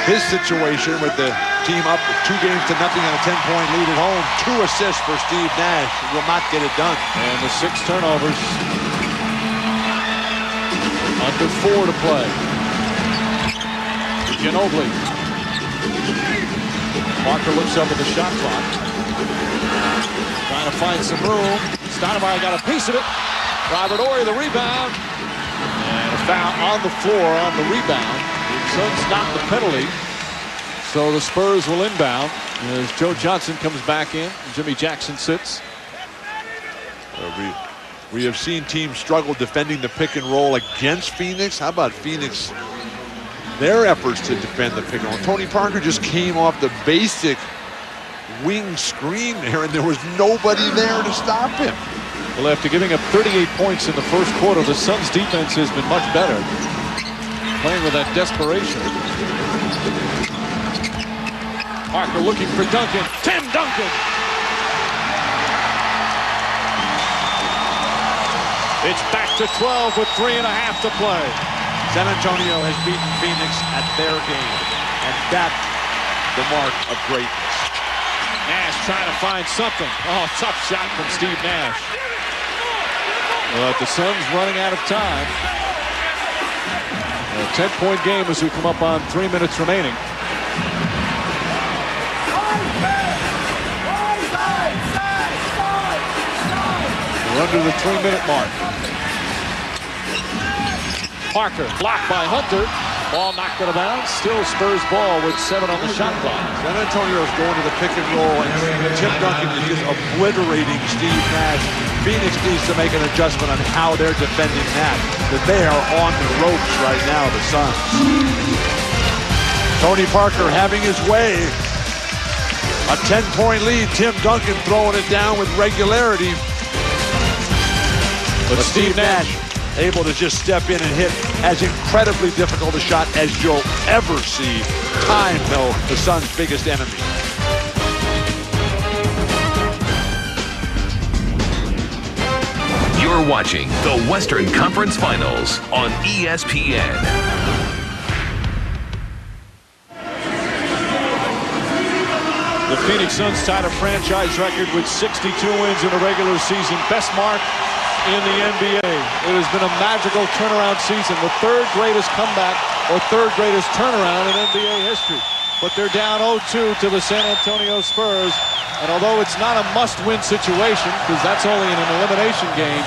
his situation with the team up 2 games to nothing on a 10-point lead at home. 2 assists for Steve Nash. He will not get it done. And the 6 turnovers. Under 4 to play. Ginobili. Parker looks up at the shot clock. Trying to find some room. Stoudemire got a piece of it. Robert Horry the rebound. And a foul on the floor on the rebound. Suns not the penalty. So the Spurs will inbound as Joe Johnson comes back in. Jimmy Jackson sits. We have seen teams struggle defending the pick and roll against Phoenix. How about Phoenix? Their efforts to defend the pick and roll. Tony Parker just came off the basic wing screen there, and there was nobody there to stop him. Well, after giving up 38 points in the first quarter, the Suns' defense has been much better, playing with that desperation. Parker looking for Duncan. Tim Duncan! It's back to 12 with 3.5 to play. San Antonio has beaten Phoenix at their game, and that's the mark of greatness. Nash trying to find something. Oh, tough shot from Steve Nash. But the Suns running out of time. A 10-point game as we come up on 3 minutes remaining. We're under the 3-minute mark. Parker blocked by Hunter. Ball knocked out of bounds. Still Spurs ball with 7 on the shot clock. San Antonio is going to the pick and roll, and Tim Duncan is just obliterating Steve Nash. Phoenix needs to make an adjustment on how they're defending that. That they are on the ropes right now, the Suns. Tony Parker having his way. A 10-point lead. Tim Duncan throwing it down with regularity. But Steve Nash able to just step in and hit as incredibly difficult a shot as you'll ever see. Time, though, the Suns' biggest enemy. You're watching the Western Conference Finals on ESPN. The Phoenix Suns tied a franchise record with 62 wins in a regular season. Best mark in the NBA. It has been a magical turnaround season. The third greatest comeback or third greatest turnaround in NBA history. But they're down 0-2 to the San Antonio Spurs. And although it's not a must-win situation, because that's only in an elimination game,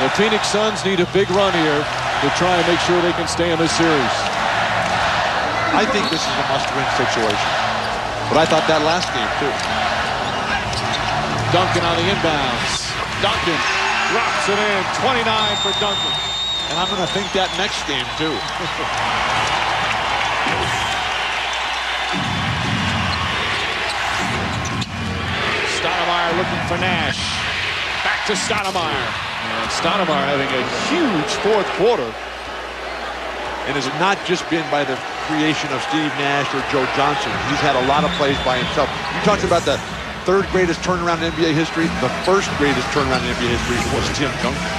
the Phoenix Suns need a big run here to try and make sure they can stay in this series. I think this is a must-win situation. But I thought that last game, too. Duncan on the inbounds. Duncan drops it in. 29 for Duncan. And I'm going to think that next game, too. Stoudemire looking for Nash. Back to Stoudemire. And Stoudemire having a huge fourth quarter. And it's not just been by the creation of Steve Nash or Joe Johnson. He's had a lot of plays by himself. You talked about the third greatest turnaround in NBA history. The first greatest turnaround in NBA history was Tim Duncan.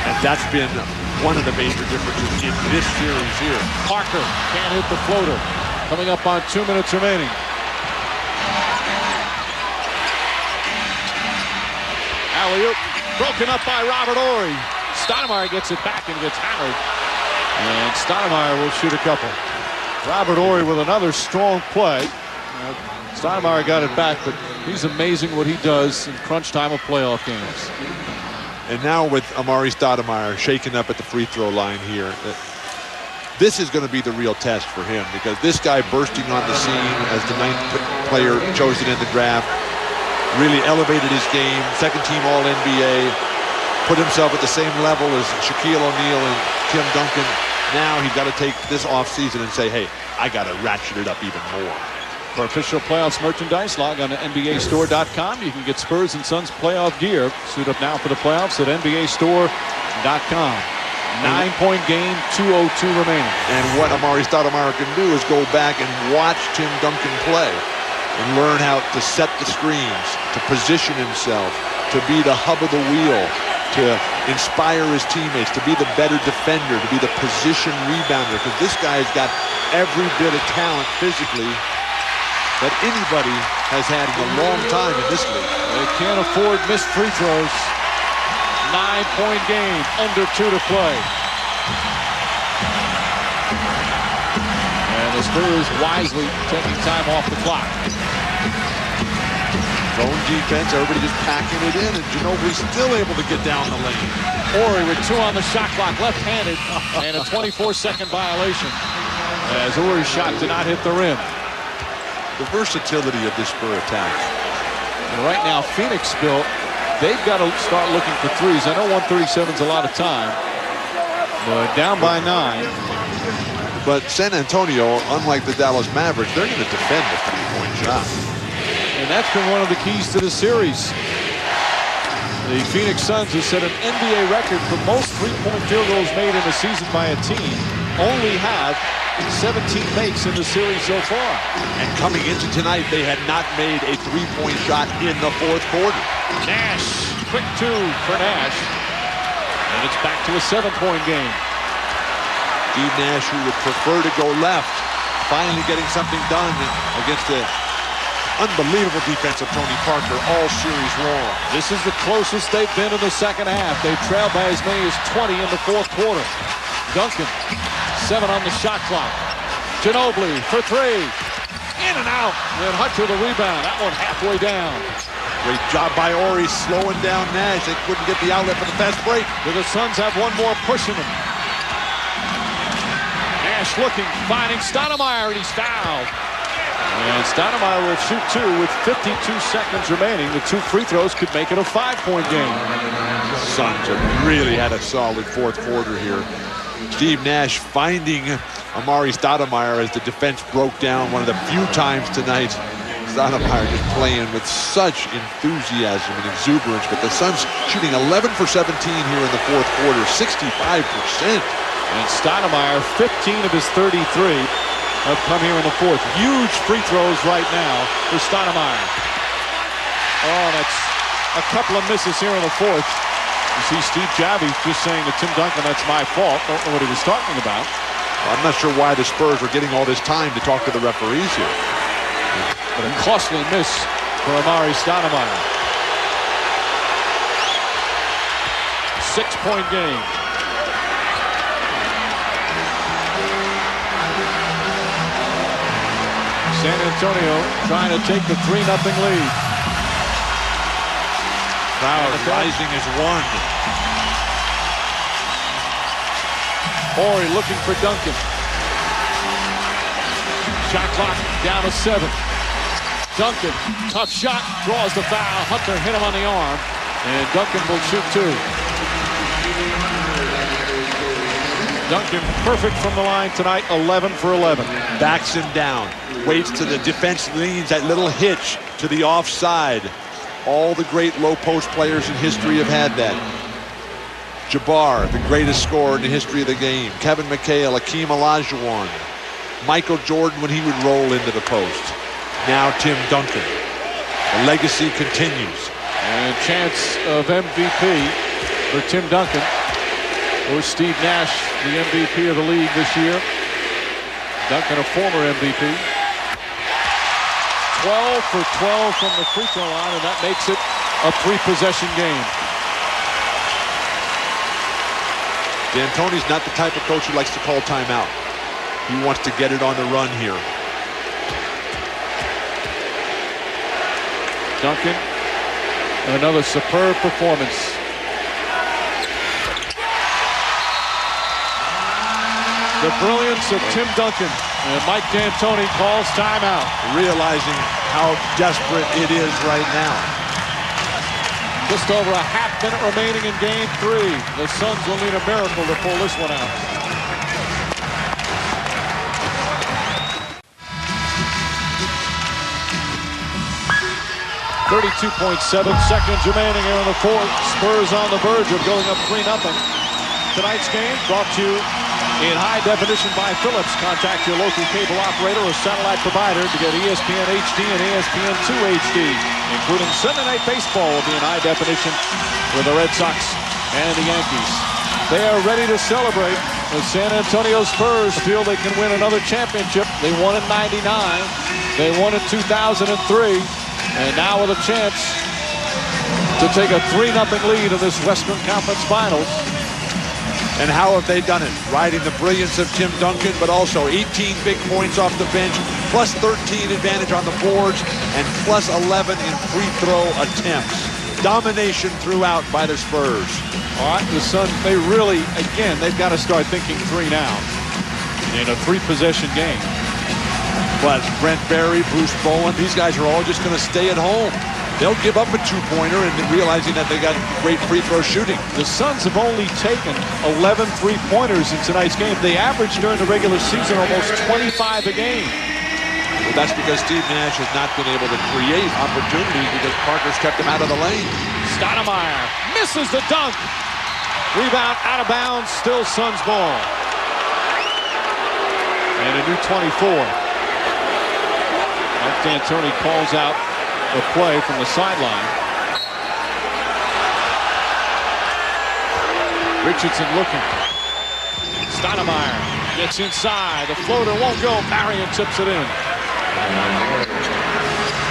And that's been one of the major differences in this series here. Parker can't hit the floater. Coming up on 2 minutes remaining. Alley-oop broken up by Robert Horry. Stoudemire gets it back and gets hammered. And Stoudemire will shoot a couple. Robert Horry with another strong play. Stoudemire got it back, but he's amazing what he does in crunch time of playoff games. And now with Amari Stoudemire shaken up at the free throw line here, this is going to be the real test for him, because this guy bursting on the scene as the 9th player chosen in the draft really elevated his game. Second team All-NBA, put himself at the same level as Shaquille O'Neal and Tim Duncan. Now he's got to take this offseason and say, hey, I got to ratchet it up even more. For official playoffs merchandise, log on to NBAstore.com. You can get Spurs and Suns playoff gear. Suit up now for the playoffs at NBAstore.com. 9-point game, 2:02 remaining. And what Amari Stoudemire can do is go back and watch Tim Duncan play and learn how to set the screens, to position himself, to be the hub of the wheel, to inspire his teammates, to be the better defender, to be the position rebounder, because this guy's got every bit of talent physically that anybody has had in a long time in this league. They can't afford missed free throws. 9-point game, under 2 to play. And the Spurs wisely taking time off the clock. Zone defense, everybody just packing it in, and Ginobili's still able to get down the lane. Horry with 2 on the shot clock, left-handed, and a 24-second violation as Horry's shot did not hit the rim. The versatility of this Spur attack. And right now, Phoenix, Bill, they've got to start looking for threes. I know 137 is a lot of time, but down by 9. But San Antonio, unlike the Dallas Mavericks, they're going to defend the three-point shot. And that's been one of the keys to the series. The Phoenix Suns have set an NBA record for most three-point field goals made in a season by a team. Only have 17 makes in the series so far. And coming into tonight, they had not made a three-point shot in the fourth quarter. Nash, quick 2 for Nash. And it's back to a 7-point game. Steve Nash, who would prefer to go left, finally getting something done against the unbelievable defense of Tony Parker all series long. This is the closest they've been in the second half. They trailed by as many as 20 in the fourth quarter. Duncan, 7 on the shot clock. Ginobili for 3. In and out. And Hutcher the rebound. That one halfway down. Great job by Horry slowing down Nash. They couldn't get the outlet for the fast break. But the Suns have one more pushing them. Nash looking, finding Stoudemire, and he's fouled. And Stoudemire will shoot 2 with 52 seconds remaining. The 2 free throws could make it a 5-point game. The Suns have really had a solid fourth quarter here. Steve Nash finding Amari Stoudemire as the defense broke down one of the few times tonight Stoudemire just playing with such enthusiasm and exuberance, but the Suns shooting 11 for 17 here in the fourth quarter, 65%. And Stoudemire, 15 of his 33 have come here in the fourth. Huge free throws right now for Stoudemire. Oh, that's a couple of misses here in the fourth. You see Steve Javie just saying to Tim Duncan, that's my fault. Don't know what he was talking about. I'm not sure why the Spurs were getting all this time to talk to the referees here. But a costly miss for Amari Stoudemire. 6-point game. San Antonio trying to take the 3-0 lead. Crowd rising as one. Horry looking for Duncan. Shot clock down to 7. Duncan, tough shot, draws the foul. Hunter hit him on the arm, and Duncan will shoot 2. Duncan perfect from the line tonight, 11 for 11. Backs him down, waits to the defense, leans that little hitch to the offside. All the great low post players in history have had that. Jabbar, the greatest scorer in the history of the game. Kevin McHale, Akeem Olajuwon. Michael Jordan when he would roll into the post. Now Tim Duncan. The legacy continues. And chance of MVP for Tim Duncan. Or Steve Nash, the MVP of the league this year. Duncan, a former MVP. 12 for 12 from the free throw line, and that makes it a 3-possession game. D'Antoni's not the type of coach who likes to call timeout. He wants to get it on the run here. Duncan, another superb performance. The brilliance of Tim Duncan, and Mike D'Antoni calls timeout. Realizing how desperate it is right now. Just over a half minute remaining in game 3. The Suns will need a miracle to pull this one out. .7 seconds remaining here in the fourth. Spurs on the verge of going up 3-0. Tonight's game brought to you in high definition by Philips. Contact your local cable operator or satellite provider to get ESPN HD and ESPN2 HD, including Sunday Night Baseball will be in high definition with the Red Sox and the Yankees. They are ready to celebrate. The San Antonio Spurs feel they can win another championship. They won in '99. They won in 2003. And now with a chance to take a 3-0 lead in this Western Conference Finals. And how have they done it? Riding the brilliance of Tim Duncan, but also 18 big points off the bench, plus 13 advantage on the boards, and plus 11 in free throw attempts. Domination throughout by the Spurs. All right, the Suns, they really, again, they've got to start thinking 3 now in a 3-possession game. But Brent Berry, Bruce Bowen, these guys are all just going to stay at home. They'll give up a 2-pointer and realizing that they got great free throw shooting. The Suns have only taken 11 3-pointers in tonight's game. They averaged during the regular season almost 25 a game. Well, that's because Steve Nash has not been able to create opportunities because Parker's kept him out of the lane. Stoudemire misses the dunk. Rebound out of bounds, still Suns ball. And a new 24. Mike D'Antoni calls out a play from the sideline. Richardson looking. Stoudemire gets inside. The floater won't go. Marion tips it in.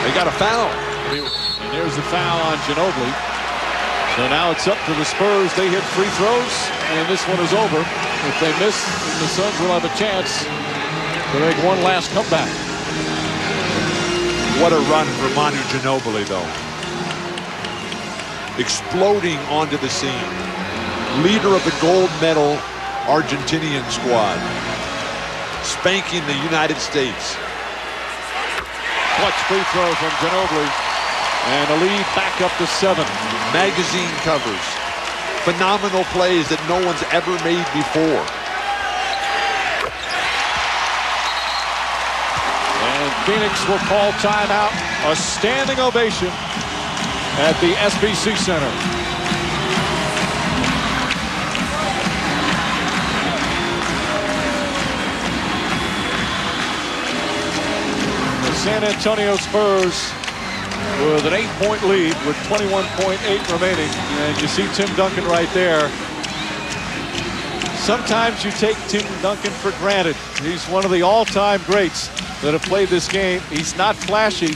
They got a foul. And there's the foul on Ginobili. So now it's up to the Spurs. They hit free throws, and this one is over. If they miss, the Suns will have a chance to make one last comeback. What a run for Manu Ginobili, though. Exploding onto the scene. Leader of the gold medal Argentinian squad. Spanking the United States. Clutch free throw from Ginobili. And a lead back up to 7. Magazine covers. Phenomenal plays that no one's ever made before. And Phoenix will call timeout. A standing ovation at the SBC Center. The San Antonio Spurs with an 8-point lead with 21.8 remaining. And you see Tim Duncan right there. Sometimes you take Tim Duncan for granted. He's one of the all-time greats that have played this game. He's not flashy.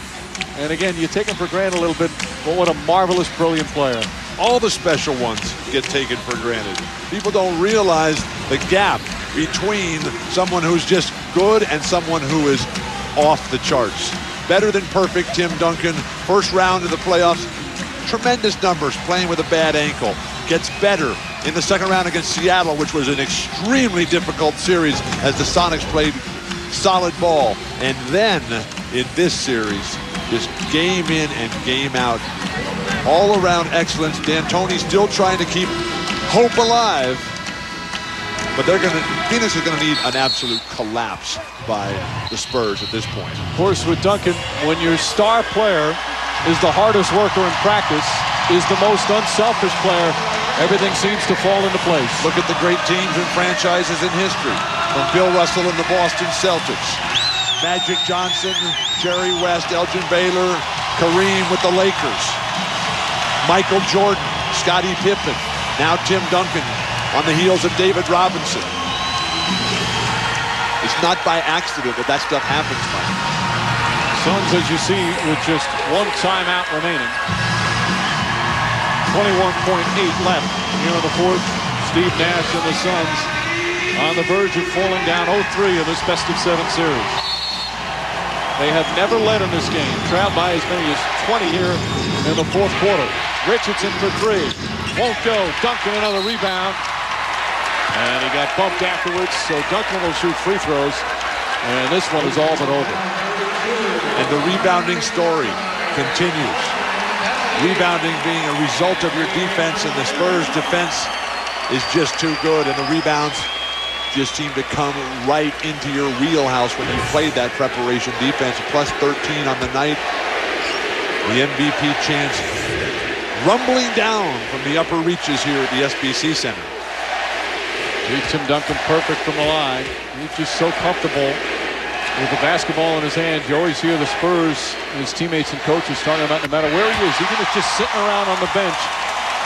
And again, you take him for granted a little bit, but what a marvelous, brilliant player. All the special ones get taken for granted. People don't realize the gap between someone who's just good and someone who is off the charts. Better than perfect, Tim Duncan. First round of the playoffs. Tremendous numbers playing with a bad ankle. Gets better in the second round against Seattle, which was an extremely difficult series as the Sonics played solid ball. And then in this series, just game in and game out. All around excellence. D'Antoni's still trying to keep hope alive. But Phoenix is going to need an absolute collapse by the Spurs at this point. Of course, with Duncan, when your star player is the hardest worker in practice, is the most unselfish player, everything seems to fall into place. Look at the great teams and franchises in history. From Bill Russell and the Boston Celtics. Magic Johnson, Jerry West, Elgin Baylor, Kareem with the Lakers. Michael Jordan, Scottie Pippen, now Tim Duncan on the heels of David Robinson. It's not by accident that that stuff happens, Mike. Suns, as you see, with just one timeout remaining. 21.8 left here in the fourth. Steve Nash and the Suns on the verge of falling down 0-3 in this best-of-7 series. They have never led in this game. Trailed by as many as 20 here in the fourth quarter. Richardson for three. Won't go. Duncan another rebound. And he got bumped afterwards, so Duncan will shoot free throws. And this one is all but over. And the rebounding story continues. Rebounding being a result of your defense, and the Spurs defense is just too good, and the rebounds just seem to come right into your wheelhouse when you played that preparation defense. Plus 13 on the night. The MVP chance rumbling down from the upper reaches here at the SBC Center. Tim Duncan perfect from the line. He's just so comfortable with the basketball in his hand. You always hear the Spurs, his teammates and coaches talking about no matter where he is, even if just sitting around on the bench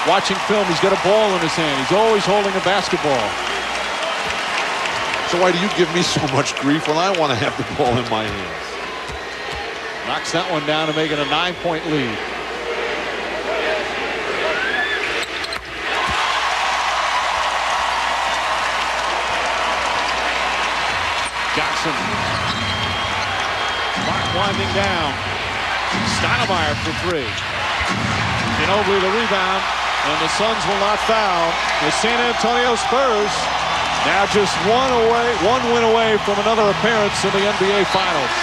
watching film, he's got a ball in his hand. He's always holding a basketball. So why do you give me so much grief when I want to have the ball in my hands? Knocks that one down to make it a 9-point lead. Jackson. Clock winding down. Stoudemire for three. Ginobili the rebound, and the Suns will not foul. The San Antonio Spurs now just one win away from another appearance in the NBA Finals.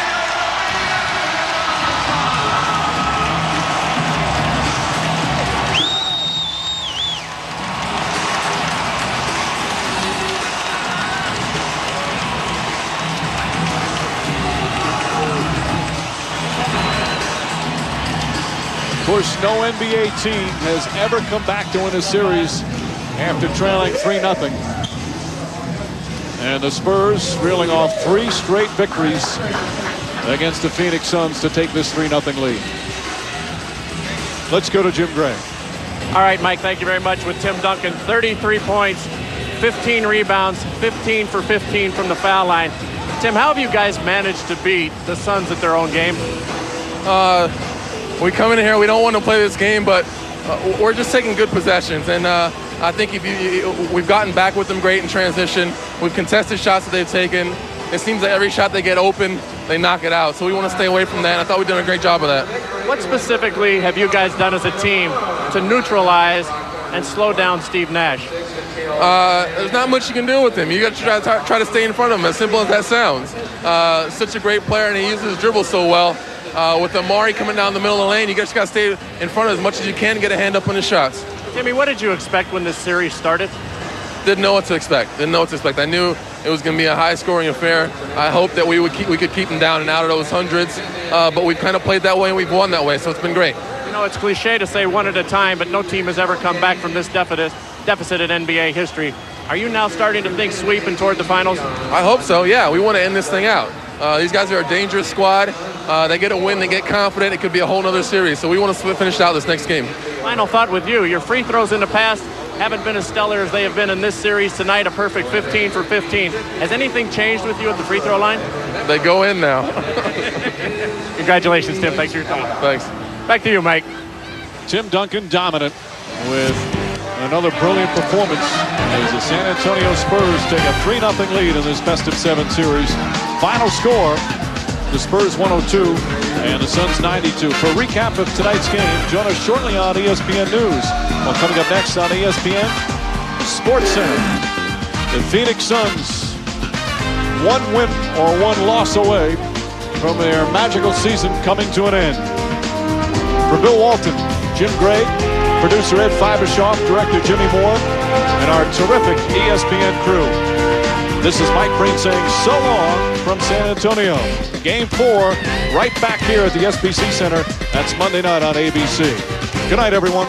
Of course, no NBA team has ever come back to win a series after trailing 3-0. And the Spurs reeling off 3 straight victories against the Phoenix Suns to take this 3-0 lead. Let's go to Jim Gray. All right, Mike, thank you very much. With Tim Duncan, 33 points, 15 rebounds, 15 for 15 from the foul line. Tim, how have you guys managed to beat the Suns at their own game? We come in here, we don't want to play this game, but we're just taking good possessions. And I think we've gotten back with them great in transition. We've contested shots that they've taken. It seems that every shot they get open, they knock it out. So we want to stay away from that. And I thought we've done a great job of that. What specifically have you guys done as a team to neutralize and slow down Steve Nash? There's not much you can do with him. You got to try to stay in front of him, as simple as that sounds. Such a great player, and he uses his dribble so well. With Amari coming down the middle of the lane, you just got to stay in front as much as you can and get a hand up on his shots. Jimmy, what did you expect when this series started? Didn't know what to expect. I knew it was going to be a high-scoring affair. I hope that we could keep them down and out of those hundreds, but we've kind of played that way and we've won that way, so it's been great. You know, it's cliche to say one at a time, but no team has ever come back from this deficit in NBA history. Are you now starting to think sweeping toward the finals? I hope so, yeah. We want to end this thing out. These guys are a dangerous squad. They get a win, they get confident. It could be a whole other series, so we want to finish out this next game. Final thought with you. Your free throws in the past haven't been as stellar as they have been in this series. Tonight, a perfect 15 for 15. Has anything changed with you at the free throw line? They go in now. Congratulations, Tim. Thanks for your time. Thanks. Back to you, Mike. Tim Duncan dominant with another brilliant performance as the San Antonio Spurs take a 3-0 lead in this best-of-7 series. Final score, the Spurs 102 and the Suns 92. For a recap of tonight's game, join us shortly on ESPN News. Well, coming up next on ESPN Sports Center, the Phoenix Suns, one win or one loss away from their magical season coming to an end. For Bill Walton, Jim Gray, producer Ed Fibershoff, director Jimmy Moore, and our terrific ESPN crew. This is Mike Breen saying so long from San Antonio. Game 4, right back here at the SBC Center. That's Monday night on ABC. Good night, everyone.